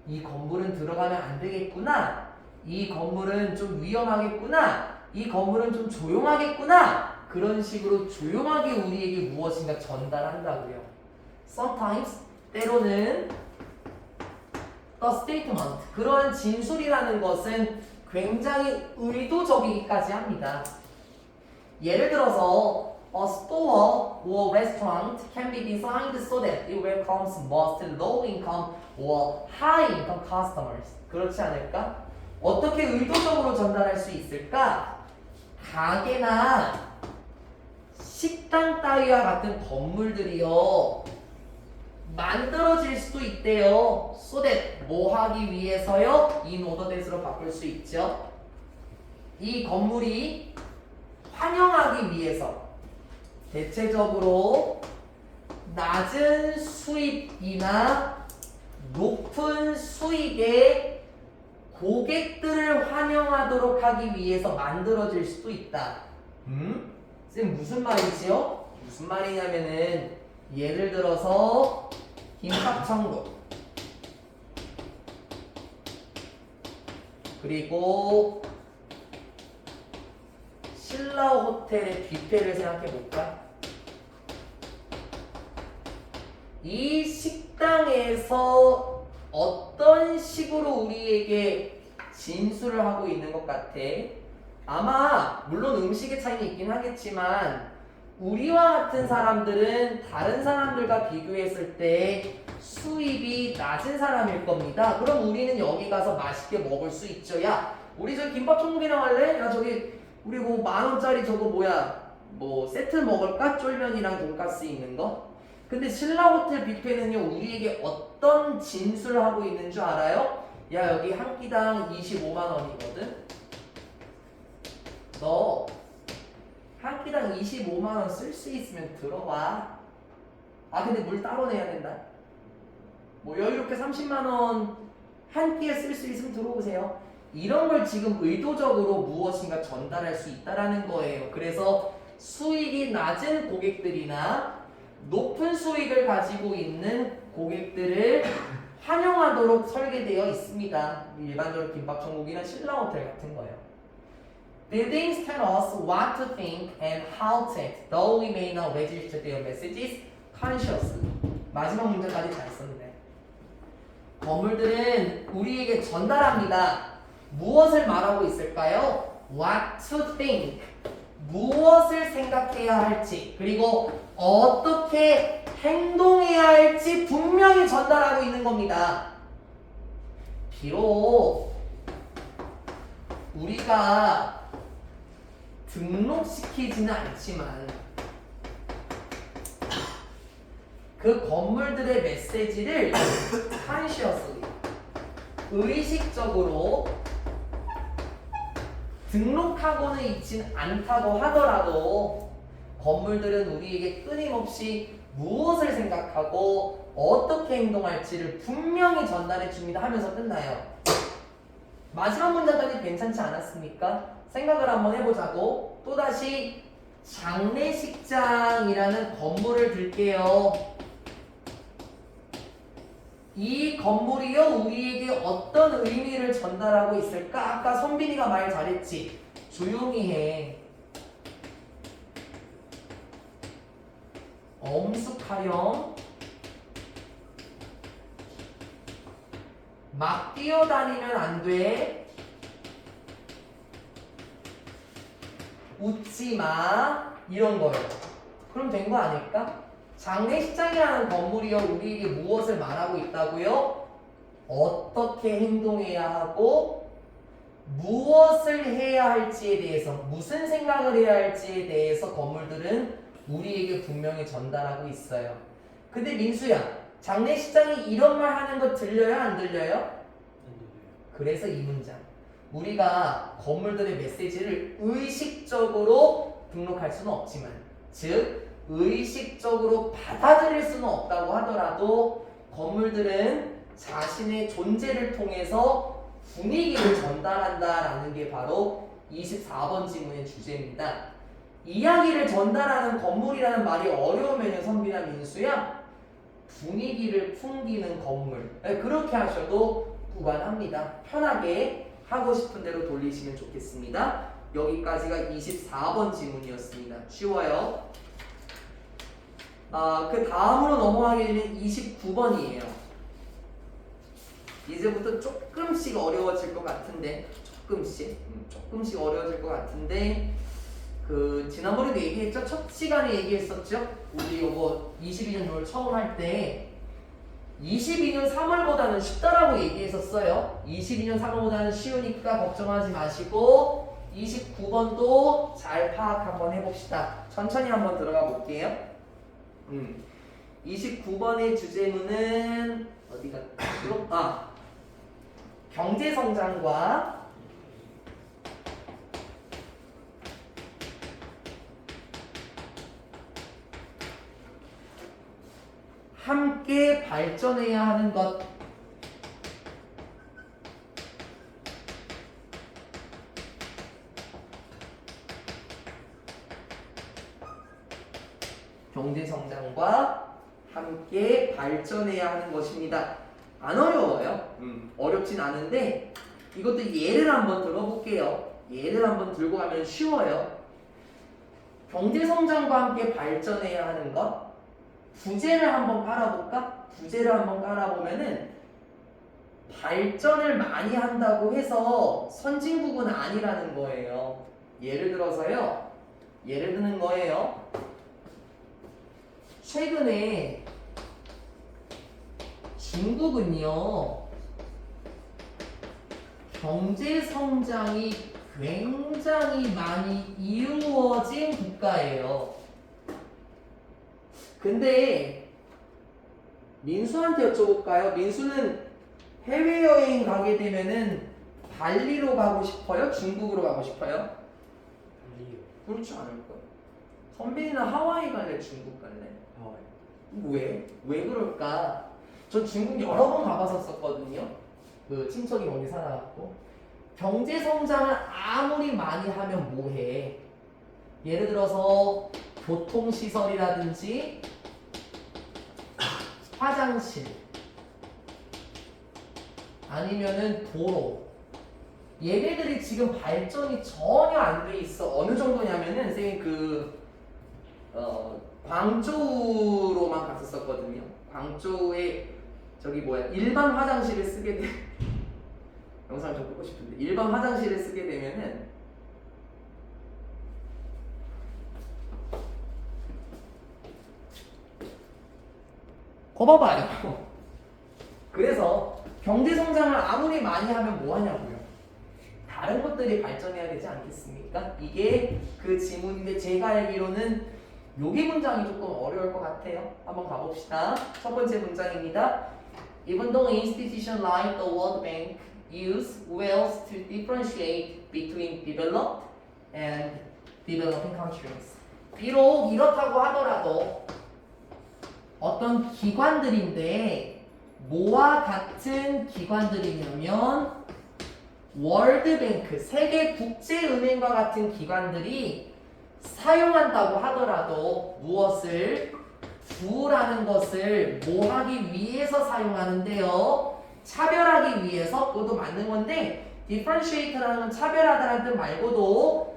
이 건물은 들어가면 안 되겠구나. 이 건물은 좀 위험하겠구나. 이 건물은 좀 조용하겠구나. 그런 식으로 조용하게 우리에게 무엇인가 전달한다고요. Sometimes 때로는 the statement 그러한 진술이라는 것은 굉장히 의도적이기까지 합니다. 예를 들어서 a store or restaurant can be designed so that it welcomes most low income or high income customers. 그렇지 않을까? 어떻게 의도적으로 전달할 수 있을까? 가게나 식당 따위와 같은 건물들이요 만들어질 수도 있대요. so that 뭐 하기 위해서요? in order that으로 바꿀 수 있죠. 이 건물이 환영하기 위해서 대체적으로 낮은 수입이나 높은 수익의 고객들을 환영하도록 하기 위해서 만들어질 수도 있다. 쌤 무슨 말이지요? 무슨 말이냐면은 예를 들어서 김밥천국 그리고 신라 호텔의 뷔페를 생각해볼까? 이 식당에서 어떤 식으로 우리에게 진술을 하고 있는 것 같아? 아마 물론 음식의 차이는 있긴 하겠지만 우리와 같은 사람들은 다른 사람들과 비교했을 때 수입이 낮은 사람일 겁니다. 그럼 우리는 여기 가서 맛있게 먹을 수 있죠. 야, 우리 저기 김밥 천국이랑 할래? 야, 저기 우리 뭐 10,000원짜리 저거 뭐야? 뭐 세트 먹을까? 쫄면이랑 돈가스 있는 거? 근데 신라호텔 뷔페는요 우리에게 어떤 진술을 하고 있는 줄 알아요? 야, 여기 한 끼당 25만 원이거든? 너 한 끼당 25만 원 쓸 수 있으면 들어와. 아 근데 물 따로 내야 된다. 뭐 여유롭게 30만 원 한 끼에 쓸 수 있으면 들어오세요. 이런 걸 지금 의도적으로 무엇인가 전달할 수 있다라는 거예요. 그래서 수익이 낮은 고객들이나 높은 수익을 가지고 있는 고객들을 환영하도록 설계되어 있습니다. 일반적으로 김밥천국이나 신라호텔 같은 거예요. Buildings tell us what to think and how to act, though we may not register their messages consciously. 마지막 문제까지 잘 썼네. 건물들은 우리에게 전달합니다. 무엇을 말하고 있을까요? What to think. 무엇을 생각해야 할지, 그리고 어떻게 행동해야 할지 분명히 전달하고 있는 겁니다. 비록 우리가 등록시키지는 않지만 그 건물들의 메시지를 consciously, 의식적으로 등록하고는 있진 않다고 하더라도 건물들은 우리에게 끊임없이 무엇을 생각하고 어떻게 행동할지를 분명히 전달해 줍니다 하면서 끝나요. 마지막 문장까지 괜찮지 않았습니까? 생각을 한번 해보자고. 또다시 장례식장이라는 건물을 들게요. 이 건물이요 우리에게 어떤 의미를 전달하고 있을까? 아까 선빈이가 말 잘했지. 조용히 해. 엄숙하렴. 막 뛰어다니면 안 돼. 웃지 마. 이런 거예요. 그럼 된 거 아닐까? 장례식장이라는 건물이요 우리에게 무엇을 말하고 있다고요? 어떻게 행동해야 하고 무엇을 해야 할지에 대해서, 무슨 생각을 해야 할지에 대해서 건물들은 우리에게 분명히 전달하고 있어요. 근데 민수야, 장례식장이 이런 말 하는 거 들려요? 안 들려요? 그래서 이 문장, 우리가 건물들의 메시지를 의식적으로 등록할 수는 없지만, 즉 의식적으로 받아들일 수는 없다고 하더라도 건물들은 자신의 존재를 통해서 분위기를 전달한다라는 게 바로 24번 지문의 주제입니다. 이야기를 전달하는 건물이라는 말이 어려우면 선비나 민수야, 분위기를 풍기는 건물, 그렇게 하셔도 무관합니다. 편하게 하고 싶은 대로 돌리시면 좋겠습니다. 여기까지가 24번 지문이었습니다. 쉬워요. 그 다음으로 넘어가게 되면 29번이에요. 이제부터 조금씩 어려워질 것 같은데, 조금씩 어려워질 것 같은데, 지난번에도 얘기했죠? 첫 시간에 얘기했었죠? 우리 요거 22년 6월 처음 할 때 22년 3월보다는 쉽다라고 얘기했었어요. 22년 3월보다는 쉬우니까 걱정하지 마시고 29번도 잘 파악 한번 해봅시다. 천천히 한번 들어가 볼게요. 29번의 주제문은 어디가? 경제성장과 함께 발전해야 하는 것. 경제성장과 함께 발전해야 하는 것입니다. 안 어려워요. 어렵진 않은데 이것도 예를 한번 들어볼게요. 예를 한번 들고 가면 쉬워요. 경제성장과 함께 발전해야 하는 것. 부제를 한번 깔아볼까? 부제를 한번 깔아보면은 발전을 많이 한다고 해서 선진국은 아니라는 거예요. 예를 들어서요. 예를 드는 거예요. 최근에 중국은요, 경제 성장이 굉장히 많이 이루어진 국가예요. 근데 민수한테 여쭤볼까요? 민수는 해외여행 가게 되면은 발리로 가고 싶어요? 중국으로 가고 싶어요? 발리요. 그렇지 않을 거예요. 선빈이는 하와이 갈래? 중국 갈래? 하와이. 왜? 왜 그럴까? 저 중국 여러 번 가봤었거든요. 그 친척이 거기 살아갖고 경제 성장을 아무리 많이 하면 뭐해? 예를 들어서 교통시설이라든지 화장실 아니면은 도로 얘네들이 지금 발전이 전혀 안 돼 있어. 어느 정도냐면은 선생님 광저우로만 갔었거든요. 광저우에 저기 뭐야 일반 화장실을 쓰게 돼. 영상 좀 보고 싶은데 일반 화장실을 쓰게 되면은 거 봐봐요. 그래서 경제 성장을 아무리 많이 하면 뭐 하냐고요. 다른 것들이 발전해야 되지 않겠습니까? 이게 그 지문인데 제가 알기로는 여기 문장이 조금 어려울 것 같아요. 한번 가봅시다. 첫 번째 문장입니다. Even though institutions like the World Bank use wells to differentiate between developed and developing countries. 비록 이렇다고 하더라도 어떤 기관들인데 뭐와 같은 기관들이냐면 월드뱅크, 세계국제은행과 같은 기관들이 사용한다고 하더라도 무엇을? 부라는 것을 뭐 하기 위해서 사용하는데요? 차별하기 위해서. 그것도 맞는 건데 differentiate라는 건 차별하다라는 뜻 말고도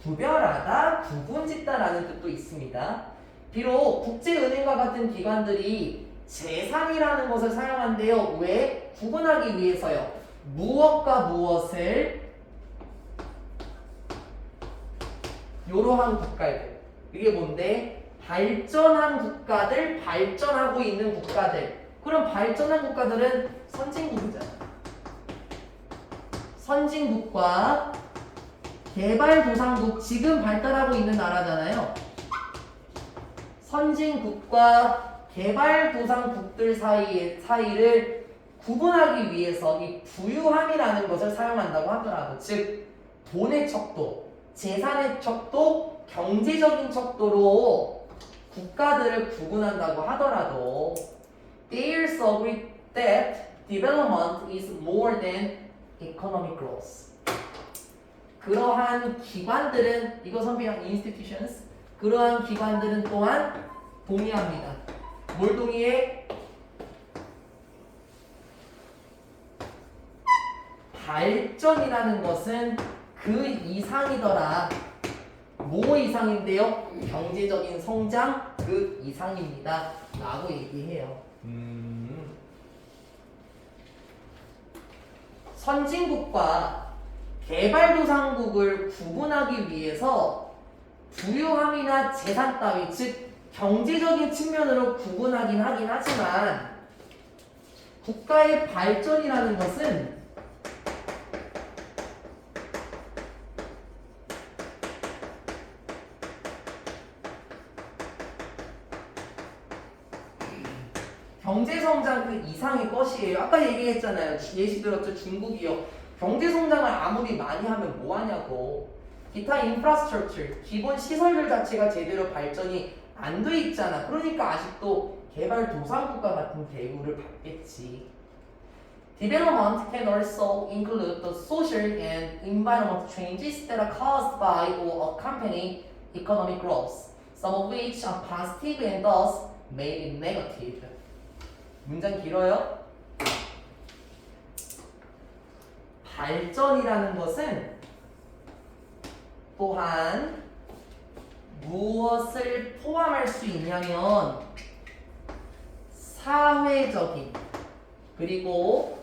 구별하다, 구분짓다라는 뜻도 있습니다. 비록 국제은행과 같은 기관들이 재산이라는 것을 사용한대요. 왜? 구분하기 위해서요. 무엇과 무엇을? 이러한 국가들. 이게 뭔데? 발전한 국가들, 발전하고 있는 국가들. 그럼 발전한 국가들은 선진국이잖아. 선진국과 개발도상국, 지금 발달하고 있는 나라잖아요. 선진국과 개발도상국들 사이를 구분하기 위해서 이 부유함이라는 것을 사용한다고 하더라도, 즉 돈의 척도, 재산의 척도, 경제적인 척도로 국가들을 구분한다고 하더라도 they also agree that development is more than economic growth. 그러한 기관들은, 이거 선비형 institutions, 그러한 기관들은 또한 동의합니다. 뭘 동의해? 발전이라는 것은 그 이상이더라. 뭐 이상인데요? 경제적인 성장 그 이상입니다. 라고 얘기해요. 선진국과 개발도상국을 구분하기 위해서 부유함이나 재산 따위, 즉 경제적인 측면으로 구분하긴 하긴 하지만 국가의 발전이라는 것은 경제성장 그 이상의 것이에요. 아까 얘기했잖아요. 예시 들었죠. 중국이요. 경제성장을 아무리 많이 하면 뭐하냐고. 기타 인프라스트럭처, 기본 시설들 자체가 제대로 발전이 안 돼 있잖아. 그러니까 아직도 개발도상국가 같은 대우를 받겠지. Development can also include the social and environmental changes that are caused by or accompany economic growth, some of which are positive and thus may be negative. 문장 길어요? 발전이라는 것은 또한 무엇을 포함할 수 있냐면 사회적인 그리고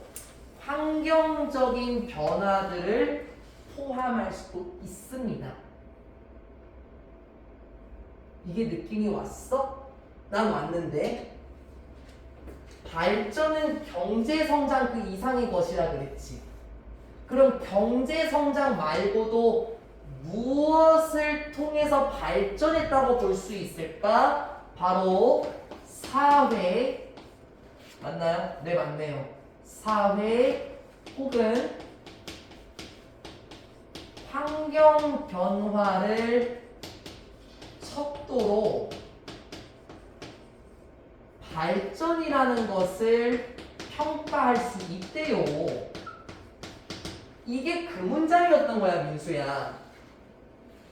환경적인 변화들을 포함할 수도 있습니다. 이게 느낌이 왔어? 난 왔는데. 발전은 경제성장 그 이상의 것이라 그랬지. 그럼 경제성장 말고도 무엇을 통해서 발전했다고 볼 수 있을까? 바로 사회, 맞나요? 네, 맞네요. 사회 혹은 환경 변화를 척도로 발전이라는 것을 평가할 수 있대요. 이게 그 문장이었던 거야, 민수야.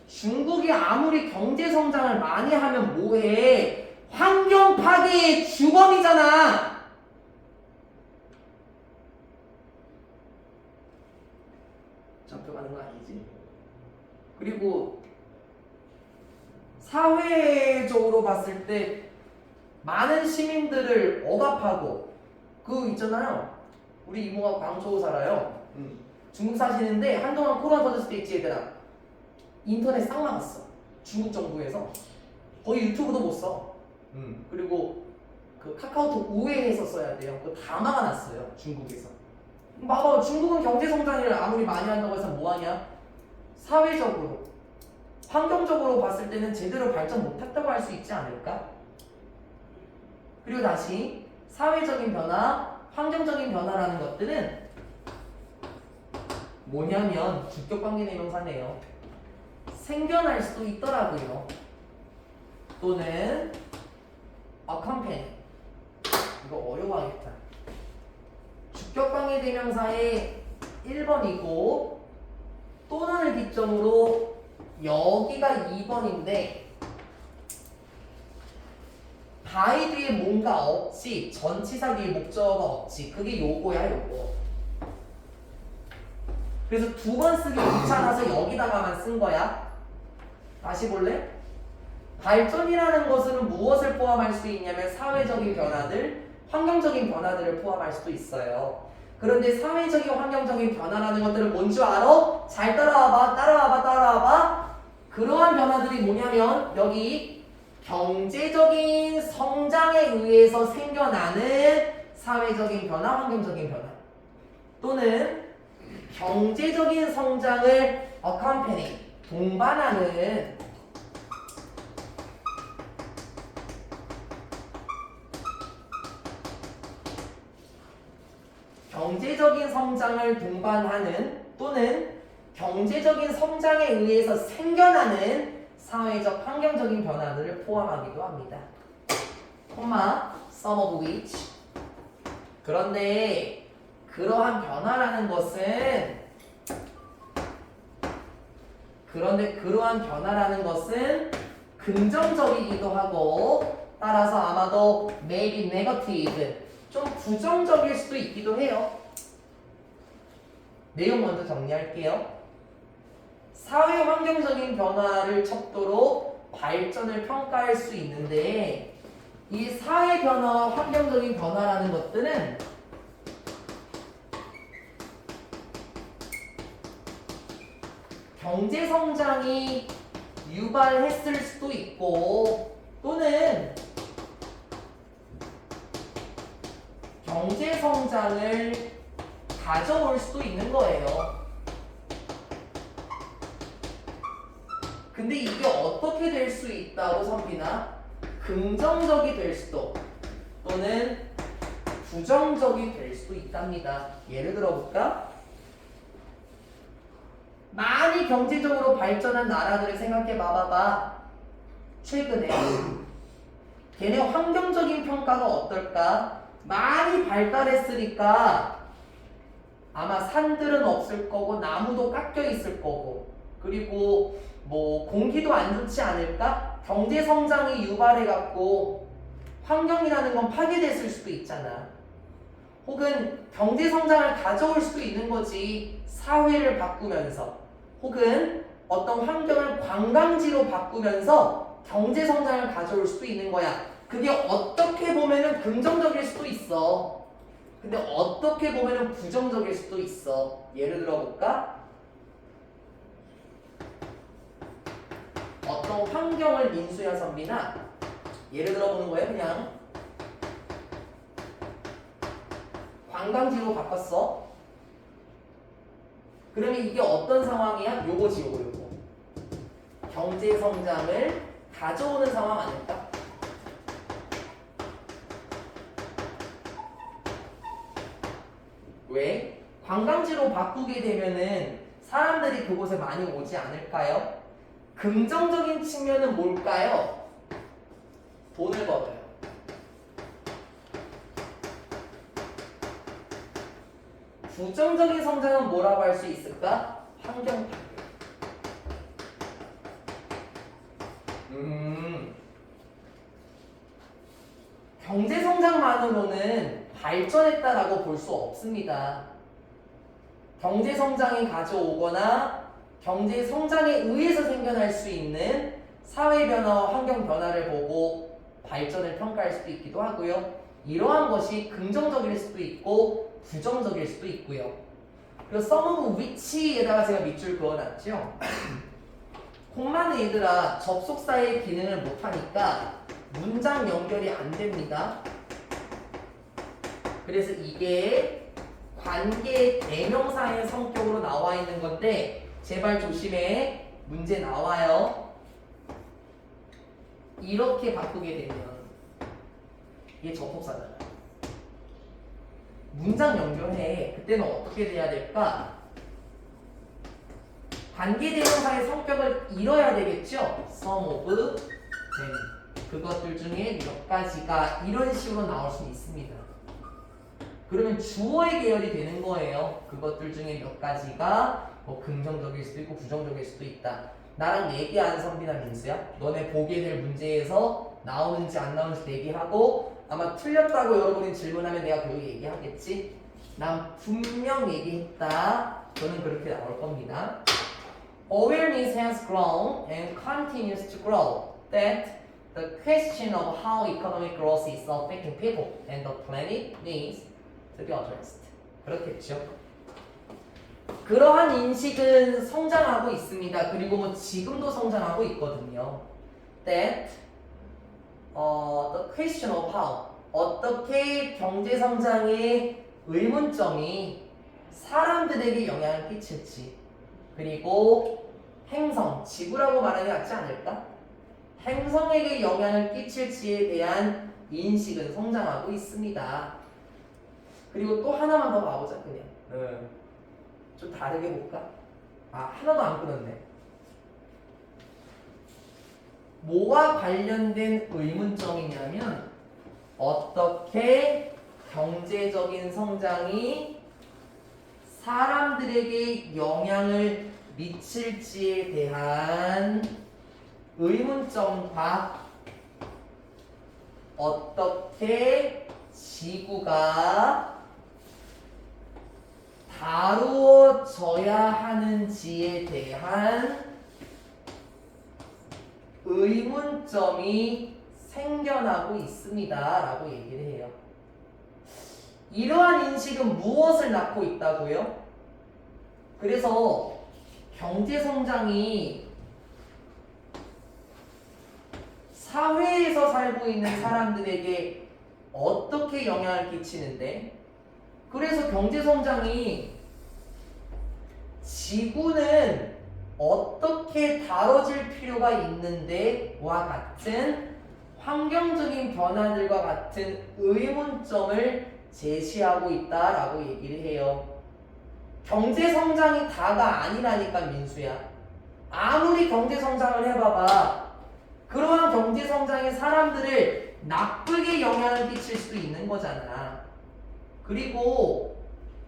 중국이 아무리 경제 성장을 많이 하면 뭐해? 환경 파괴의 주범이잖아. 잡혀가는 거 아니지? 그리고 사회적으로 봤을 때 많은 시민들을 억압하고 그 있잖아요. 우리 이모가 광저우 살아요. 중국 사시는데 한동안 코로나 터졌을 때 있지 얘들아. 인터넷 싹 막았어. 중국 정부에서 거의 유튜브도 못 써. 그리고 그 카카오톡 우회해서 써야 돼요. 그거 다 막아놨어요. 중국에서. 봐봐, 중국은 경제 성장을 아무리 많이 한다고 해서 뭐하냐? 사회적으로, 환경적으로 봤을 때는 제대로 발전 못했다고 할 수 있지 않을까? 그리고 다시 사회적인 변화, 환경적인 변화라는 것들은 뭐냐면 주격관계 대명사네요. 생겨날 수도 있더라고요. 또는 accompany. 이거 어려워하겠다. 주격관계 대명사의 1번이고 또는을 기점으로 여기가 2번인데 by 뒤에 뭔가 없지, 전치사 뒤에 목적어가 없지. 그게 요거야, 요거. 그래서 두 번 쓰기 귀찮아서 여기다가만 쓴 거야. 다시 볼래? 발전이라는 것은 무엇을 포함할 수 있냐면 사회적인 변화들, 환경적인 변화들을 포함할 수도 있어요. 그런데 사회적인 환경적인 변화라는 것들은 뭔 줄 알아? 잘 따라와봐, 따라와봐, 따라와봐. 그러한 변화들이 뭐냐면 여기 경제적인 성장에 의해서 생겨나는 사회적인 변화, 환경적인 변화 또는 경제적인 성장을 accompany, 동반하는 경제적인 성장을 동반하는 또는 경제적인 성장에 의해서 생겨나는 사회적 환경적인 변화들을 포함하기도 합니다. some of which. 그런데 그러한 변화라는 것은 긍정적이기도 하고 따라서 아마도 maybe negative, 좀 부정적일 수도 있기도 해요. 내용 먼저 정리할게요. 사회 환경적인 변화를 척도로 발전을 평가할 수 있는데 이 사회 변화와 환경적인 변화라는 것들은 경제 성장이 유발했을 수도 있고 또는 경제 성장을 가져올 수도 있는 거예요. 근데 이게 어떻게 될 수 있다고 선빈아? 긍정적이 될 수도 또는 부정적이 될 수도 있답니다. 예를 들어볼까? 많이 경제적으로 발전한 나라들을 생각해 봐봐. 최근에 걔네 환경적인 평가가 어떨까? 많이 발달했으니까 아마 산들은 없을 거고 나무도 깎여 있을 거고 그리고 뭐 공기도 안 좋지 않을까? 경제 성장이 유발해 갖고 환경이라는 건 파괴됐을 수도 있잖아. 혹은 경제 성장을 가져올 수도 있는 거지. 사회를 바꾸면서 혹은 어떤 환경을 관광지로 바꾸면서 경제 성장을 가져올 수도 있는 거야. 그게 어떻게 보면은 긍정적일 수도 있어. 근데 어떻게 보면은 부정적일 수도 있어. 예를 들어볼까? 어떤 환경을 민수야 선빈아 예를 들어보는 거예요. 그냥 관광지로 바꿨어. 그러면 이게 어떤 상황이야? 요거지 요거. 경제 성장을 가져오는 상황 아닐까? 왜? 관광지로 바꾸게 되면은 사람들이 그곳에 많이 오지 않을까요? 긍정적인 측면은 뭘까요? 돈을 벌어요. 부정적인 성장은 뭐라고 할 수 있을까? 환경 파괴. 경제 성장만으로는 발전했다라고 볼 수 없습니다. 경제 성장이 가져오거나 경제 성장에 의해서 생겨날 수 있는 사회 변화와 환경 변화를 보고 발전을 평가할 수도 있기도 하고요. 이러한 것이 긍정적일 수도 있고 부정적일 수도 있고요. 그리고 some of which에다가 제가 밑줄 그어놨죠. 콩만은 얘들아 접속사의 기능을 못하니까 문장 연결이 안 됩니다. 그래서 이게 관계 대명사의 성격으로 나와 있는 건데 제발 조심해. 문제 나와요. 이렇게 바꾸게 되면 이게 접속사잖아. 문장 연결해. 그때는 어떻게 돼야 될까? 관계 대명사의 성격을 잃어야 되겠죠? some of them. 그것들 중에 몇 가지가 이런 식으로 나올 수 있습니다. 그러면 주어의 계열이 되는 거예요. 그것들 중에 몇 가지가 뭐 긍정적일 수도 있고 부정적일 수도 있다. 나랑 얘기하는 선비나 민수야. 너네 보게 될 문제에서 나오는지 안 나오는지 얘기하고 아마 틀렸다고 여러분이 질문하면 내가 그거 얘기하겠지. 난 분명 얘기했다. 저는 그렇게 나올 겁니다. Awareness has grown and continues to grow that the question of how economic growth is affecting people and the planet needs to be addressed. 그렇겠죠. 그러한 인식은 성장하고 있습니다. 그리고 뭐 지금도 성장하고 있거든요. That the question of how 어떻게 경제 성장의 의문점이 사람들에게 영향을 끼칠지 그리고 행성, 지구라고 말하는 게 낫지 않을까? 행성에게 영향을 끼칠지에 대한 인식은 성장하고 있습니다. 그리고 또 하나만 더 가보자 그냥. 좀 다르게 볼까? 아 하나도 안 끊었네. 뭐와 관련된 의문점이냐면 어떻게 경제적인 성장이 사람들에게 영향을 미칠지에 대한 의문점과 어떻게 지구가 다루어져야 하는지에 대한 의문점이 생겨나고 있습니다. 라고 얘기를 해요. 이러한 인식은 무엇을 낳고 있다고요? 그래서 경제성장이 사회에서 살고 있는 사람들에게 어떻게 영향을 끼치는데 그래서 경제성장이 지구는 어떻게 다뤄질 필요가 있는데와 같은 환경적인 변화들과 같은 의문점을 제시하고 있다라고 얘기를 해요. 경제성장이 다가 아니라니까 민수야. 아무리 경제성장을 해봐봐. 그러한 경제성장이 사람들을 나쁘게 영향을 끼칠 수도 있는 거잖아. 그리고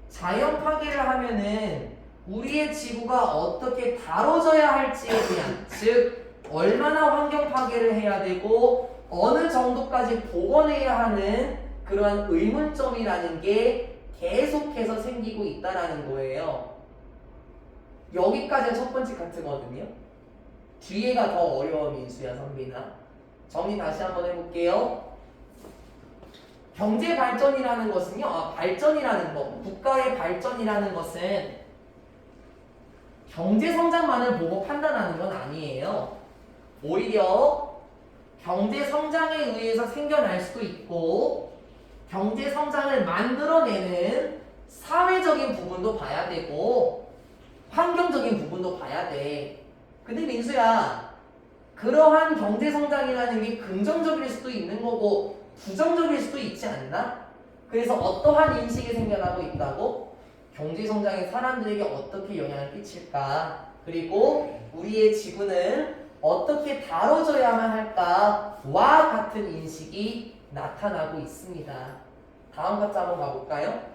자연 파괴를 하면은 우리의 지구가 어떻게 다뤄져야 할지에 대한 즉 얼마나 환경 파괴를 해야 되고 어느 정도까지 복원해야 하는 그러한 의문점이라는 게 계속해서 생기고 있다라는 거예요. 여기까지가 첫 번째 카트거든요. 뒤에가 더 어려워 민수야 선빈아. 정리 다시 한번 해볼게요. 경제 발전이라는 것은요. 발전이라는 것, 국가의 발전이라는 것은 경제 성장만을 보고 판단하는 건 아니에요. 오히려 경제 성장에 의해서 생겨날 수도 있고 경제 성장을 만들어내는 사회적인 부분도 봐야 되고 환경적인 부분도 봐야 돼. 근데 민수야, 그러한 경제 성장이라는 게 긍정적일 수도 있는 거고 부정적일 수도 있지 않나? 그래서 어떠한 인식이 생겨나고 있다고? 경제 성장이 사람들에게 어떻게 영향을 끼칠까? 그리고 우리의 지구는 어떻게 다뤄져야만 할까와 같은 인식이 나타나고 있습니다. 다음 글자 한번 가볼까요?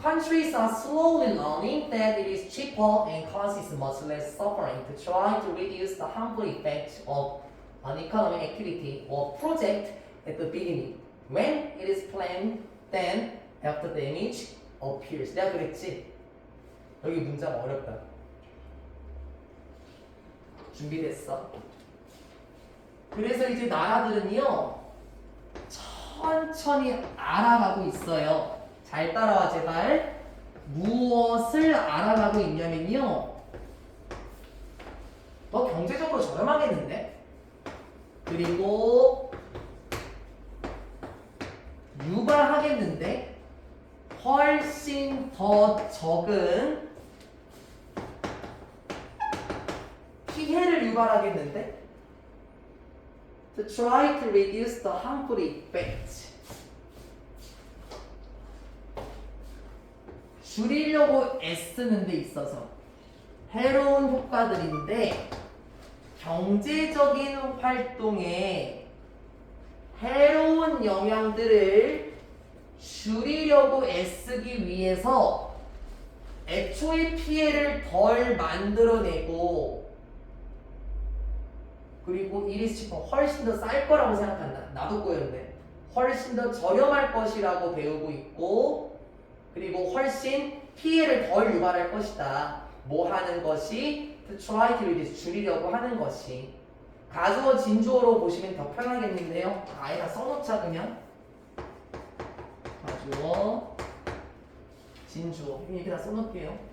Countries are slowly learning that it is cheaper and causes much less suffering to try to reduce the harmful effects of an economic activity or project at the beginning when it is planned than after damage appears. 내가 그랬지? 여기 문장 어렵다. 준비됐어? 그래서 이제 나라들은요 천천히 알아가고 있어요. 잘 따라와 제발. 무엇을 알아가고 있냐면요, 너 경제적으로 저렴하겠는데? 그리고 유발하겠는데? 훨씬 더 적은 피해를 유발하겠는데? To try to reduce the harmful effects. 줄이려고 애쓰는 데 있어서 해로운 효과들인데, 경제적인 활동에 해로운 영향들을 줄이려고 애쓰기 위해서 애초에 피해를 덜 만들어내고, 그리고 이리스치퍼 훨씬 더 쌀 거라고 생각한다. 나도 꼬였네. 훨씬 더 저렴할 것이라고 배우고 있고, 그리고 훨씬 피해를 덜 유발할 것이다. 뭐 하는 것이? To try to reduce, 줄이려고 하는 것이. 가주어 진주어로 보시면 더 편하겠는데요. 아예 다 써놓자 그냥. 가주어 진주어 이렇게 다 써놓을게요.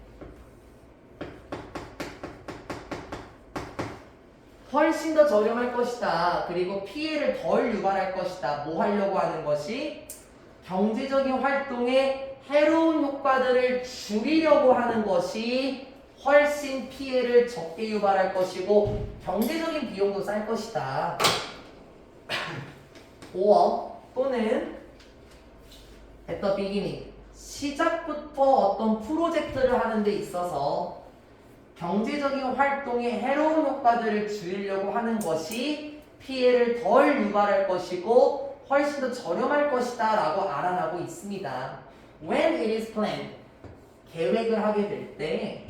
훨씬 더 저렴할 것이다. 그리고 피해를 덜 유발할 것이다. 뭐 하려고 하는 것이? 경제적인 활동에 해로운 효과들을 줄이려고 하는 것이 훨씬 피해를 적게 유발할 것이고 경제적인 비용도 쌀 것이다. or 또는 at the beginning, 시작부터 어떤 프로젝트를 하는 데 있어서 경제적인 활동에 해로운 효과들을 줄이려고 하는 것이 피해를 덜 유발할 것이고 훨씬 더 저렴할 것이다 라고 알아나고 있습니다. When it is planned, 계획을 하게 될 때,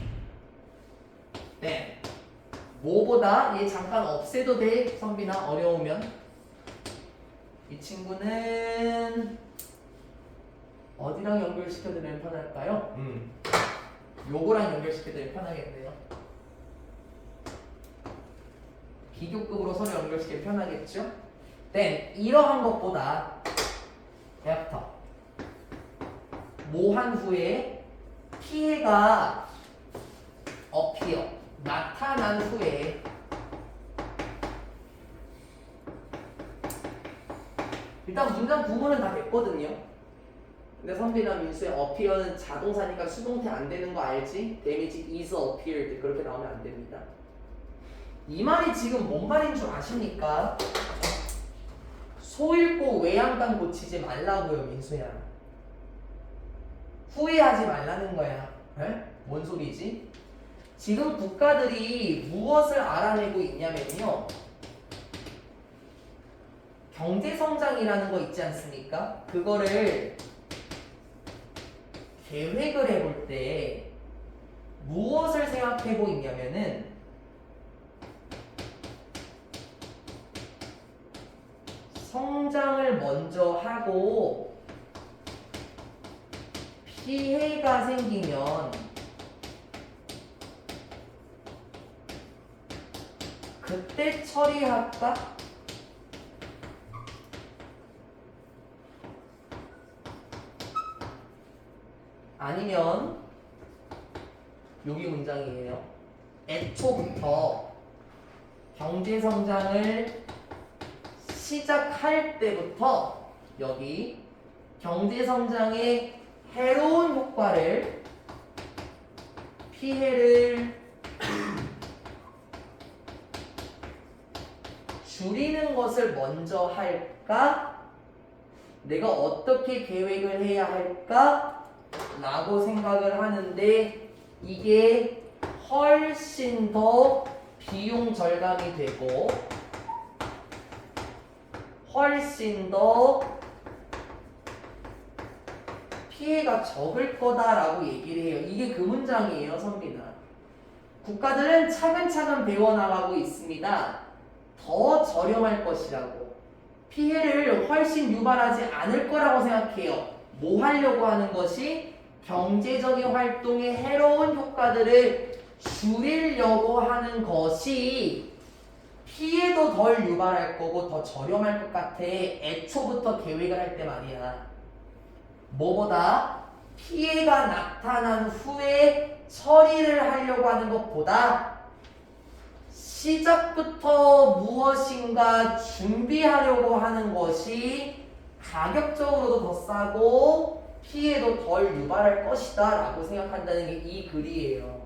뭐보다 얘 잠깐 없애도 돼, 선빈아, 어려우면. 이 친구는 어디랑 연결시켜드리면 편할까요? 요거랑 연결시켜드리면 편하겠네요. 비교급으로 서로 연결시키면 편하겠죠? 이러한 것보다 after, 뭐 한 후에 피해가 appear, 나타난 후에 일단 문장 구문은 다 됐거든요. 근데 선비나 민수의 appear는 자동사니까 수동태 안 되는 거 알지? damage is appeared 그렇게 나오면 안 됩니다. 이 말이 지금 뭔 말인 줄 아십니까? 소 읽고 외양간 고치지 말라고요, 민수야. 후회하지 말라는 거야. 에? 뭔 소리지? 지금 국가들이 무엇을 알아내고 있냐면요, 경제성장이라는 거 있지 않습니까? 그거를 계획을 해볼 때 무엇을 생각해보고 있냐면은 성장을 먼저 하고 피해가 생기면 그때 처리할까? 아니면 여기 문장이에요. 애초부터 경제성장을 시작할 때부터 여기 경제성장의 해로운 효과를, 피해를 줄이는 것을 먼저 할까? 내가 어떻게 계획을 해야 할까? 라고 생각을 하는데 이게 훨씬 더 비용 절감이 되고 훨씬 더 피해가 적을 거다라고 얘기를 해요. 이게 그 문장이에요, 선비나. 국가들은 차근차근 배워나가고 있습니다. 더 저렴할 것이라고. 피해를 훨씬 유발하지 않을 거라고 생각해요. 뭐 하려고 하는 것이 경제적인 활동의 해로운 효과들을 줄이려고 하는 것이 피해도 덜 유발할 거고 더 저렴할 것 같아. 애초부터 계획을 할 때 말이야. 뭐보다 피해가 나타난 후에 처리를 하려고 하는 것보다 시작부터 무엇인가 준비하려고 하는 것이 가격적으로도 더 싸고 피해도 덜 유발할 것이다 라고 생각한다는 게 이 글이에요.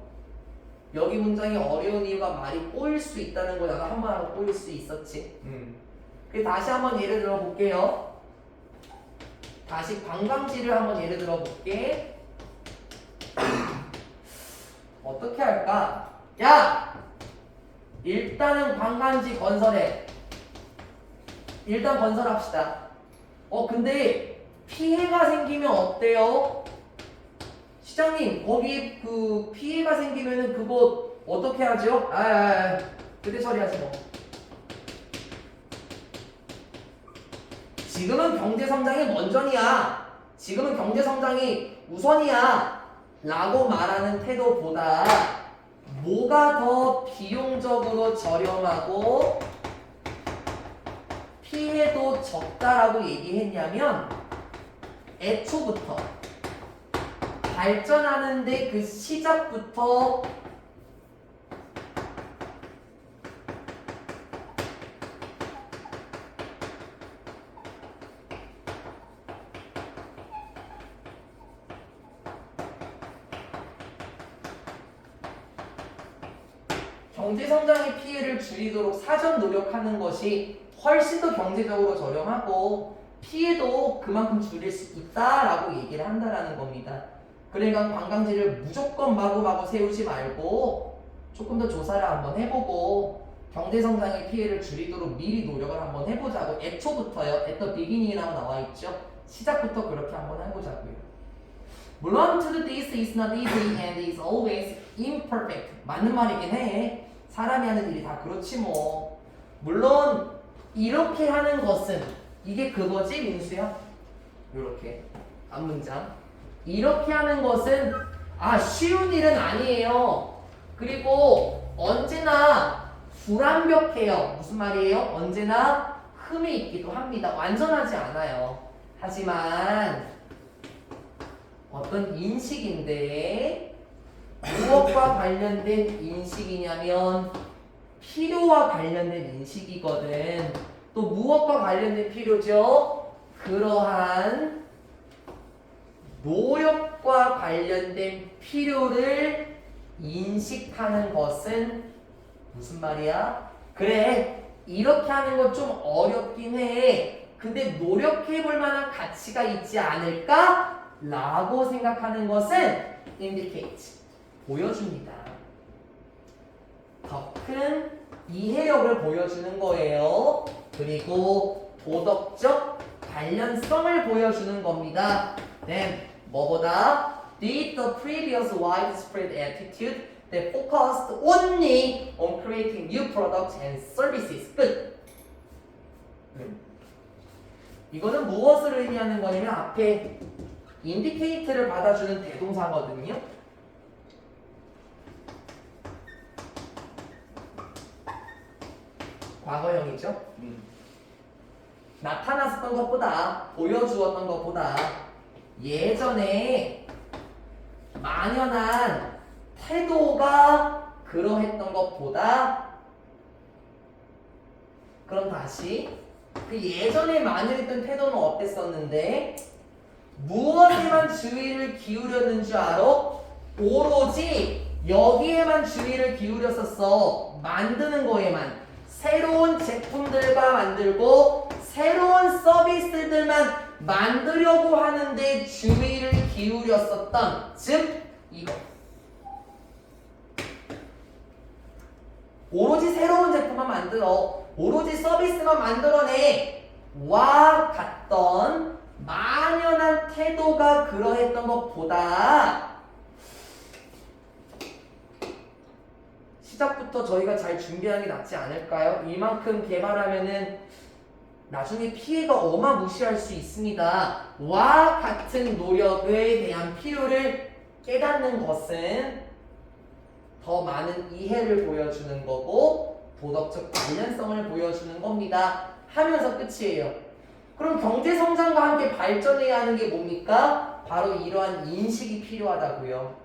여기 문장이 어려운 이유가 말이 꼬일 수 있다는 거 나도 한 번 하고 꼬일 수 있었지. 그래서 다시 한번 예를 들어 볼게요. 다시 관광지를 한번 예를 들어 볼게. 어떻게 할까? 야! 일단은 관광지 건설해. 일단 건설합시다. 근데 피해가 생기면 어때요? 시장님, 거기 그 피해가 생기면은 그거 어떻게 하죠? 그때 처리하지 뭐. 지금은 경제성장이 먼저이야. 지금은 경제성장이 우선이야. 라고 말하는 태도보다 뭐가 더 비용적으로 저렴하고 피해도 적다라고 얘기했냐면 애초부터 발전하는데 그 시작부터 경제성장의 피해를 줄이도록 사전 노력하는 것이 훨씬 더 경제적으로 저렴하고 피해도 그만큼 줄일 수 있다라고 얘기를 한다라는 겁니다. 그러니까 관광지를 무조건 마구마구 세우지 말고 조금 더 조사를 한번 해보고 경제성장의 피해를 줄이도록 미리 노력을 한번 해보자고. 애초부터요. at the beginning이라고 나와있죠. 시작부터 그렇게 한번 해보자고요. 물론 to do this is not easy and is always imperfect. 맞는 말이긴 해. 사람이 하는 일이 다 그렇지 뭐. 물론 이렇게 하는 것은 이게 그거지 민수야? 이렇게 앞문장 이렇게 하는 것은 쉬운 일은 아니에요. 그리고 언제나 불완벽해요. 무슨 말이에요? 언제나 흠이 있기도 합니다. 완전하지 않아요. 하지만 어떤 인식인데 무엇과 관련된 인식이냐면 필요와 관련된 인식이거든. 또 무엇과 관련된 필요죠? 그러한 노력과 관련된 필요를 인식하는 것은 무슨 말이야? 그래, 이렇게 하는 건 좀 어렵긴 해. 근데 노력해볼 만한 가치가 있지 않을까? 라고 생각하는 것은 indicate, 보여줍니다. 더 큰 이해력을 보여주는 거예요. 그리고 도덕적 관련성을 보여주는 겁니다. Then, 뭐보다? Did the previous widespread attitude that focused only on creating new products and services. 끝. 이거는 무엇을 의미하는 거냐면 앞에 indicate를 받아주는 대동사거든요. 과거형이죠. 나타났었던 것보다, 보여주었던 것보다 예전에 만연한 태도가 그러했던 것보다. 그럼 다시 그 예전에 만연했던 태도는 어땠었는데 무엇에만 주의를 기울였는 줄 알아? 오로지 여기에만 주의를 기울였었어. 만드는 거에만. 새로운 제품들과 만들고 새로운 서비스들만 만들려고 하는데 주의를 기울였었던, 즉 이거. 오로지 새로운 제품만 만들어, 오로지 서비스만 만들어내 와 같던 만연한 태도가 그러했던 것보다 시작부터 저희가 잘 준비하는 게 낫지 않을까요? 이만큼 개발하면은 나중에 피해가 어마무시할 수 있습니다. 와 같은 노력에 대한 필요를 깨닫는 것은 더 많은 이해를 보여주는 거고 도덕적 관련성을 보여주는 겁니다. 하면서 끝이에요. 그럼 경제성장과 함께 발전해야 하는 게 뭡니까? 바로 이러한 인식이 필요하다고요.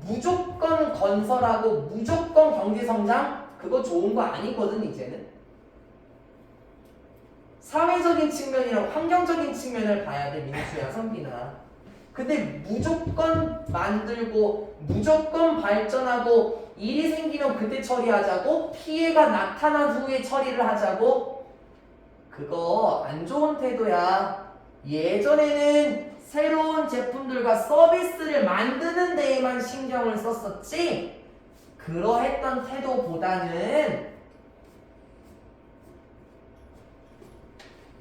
무조건 건설하고 무조건 경제성장? 그거 좋은 거 아니거든 이제는. 사회적인 측면이랑 환경적인 측면을 봐야 돼 민수야 선빈아. 근데 무조건 만들고 무조건 발전하고 일이 생기면 그때 처리하자고 피해가 나타난 후에 처리를 하자고 그거 안 좋은 태도야. 예전에는 새로운 제품들과 서비스를 만드는 데에만 신경을 썼었지 그러했던 태도보다는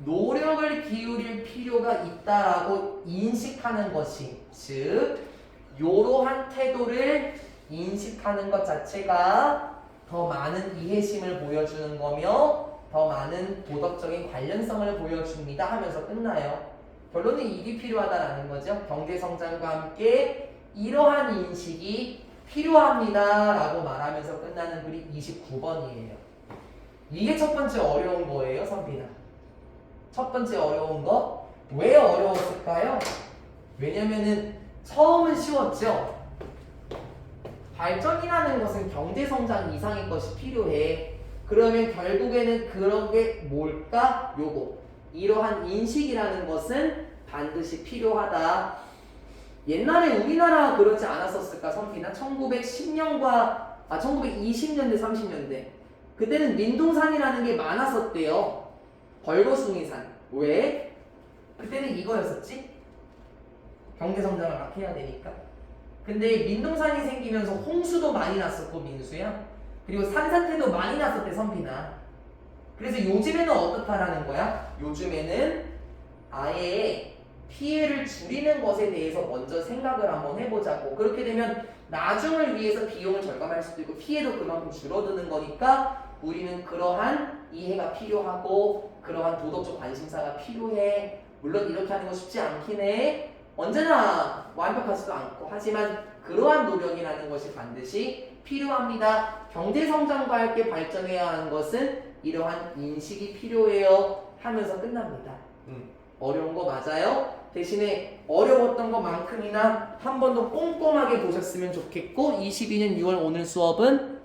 노력을 기울일 필요가 있다라고 인식하는 것이 즉 이러한 태도를 인식하는 것 자체가 더 많은 이해심을 보여주는 거며 더 많은 도덕적인 관련성을 보여줍니다 하면서 끝나요. 결론은 이게 필요하다라는 거죠. 경제성장과 함께 이러한 인식이 필요합니다 라고 말하면서 끝나는 글이 29번이에요. 이게 첫 번째 어려운 거예요 선빈아. 첫 번째 어려운 거 왜 어려웠을까요? 왜냐면은 처음은 쉬웠죠. 발전이라는 것은 경제성장 이상의 것이 필요해. 그러면 결국에는 그런 게 뭘까? 요거 이러한 인식이라는 것은 반드시 필요하다. 옛날에 우리나라가 그러지 않았었을까 선빈아? 1910년과 1920년대 30년대 그때는 민둥산이라는 게 많았었대요. 벌거숭이산. 왜? 그때는 이거였었지? 경제성장을 막 해야 되니까. 근데 민둥산이 생기면서 홍수도 많이 났었고 민수야. 그리고 산사태도 많이 났었대 선빈아. 그래서 요즘에는 어떻다라는 거야? 요즘에는 아예 피해를 줄이는 것에 대해서 먼저 생각을 한번 해보자고. 그렇게 되면 나중을 위해서 비용을 절감할 수도 있고 피해도 그만큼 줄어드는 거니까 우리는 그러한 이해가 필요하고 그러한 도덕적 관심사가 필요해. 물론 이렇게 하는 거 쉽지 않긴 해. 언제나 완벽하지도 않고 하지만 그러한 노력이라는 것이 반드시 필요합니다. 경제성장과 함께 발전해야 하는 것은 이러한 인식이 필요해요 하면서 끝납니다. 어려운 거 맞아요? 대신에 어려웠던 것만큼이나 한 번 더 꼼꼼하게 보셨으면 좋겠고 22년 6월 오늘 수업은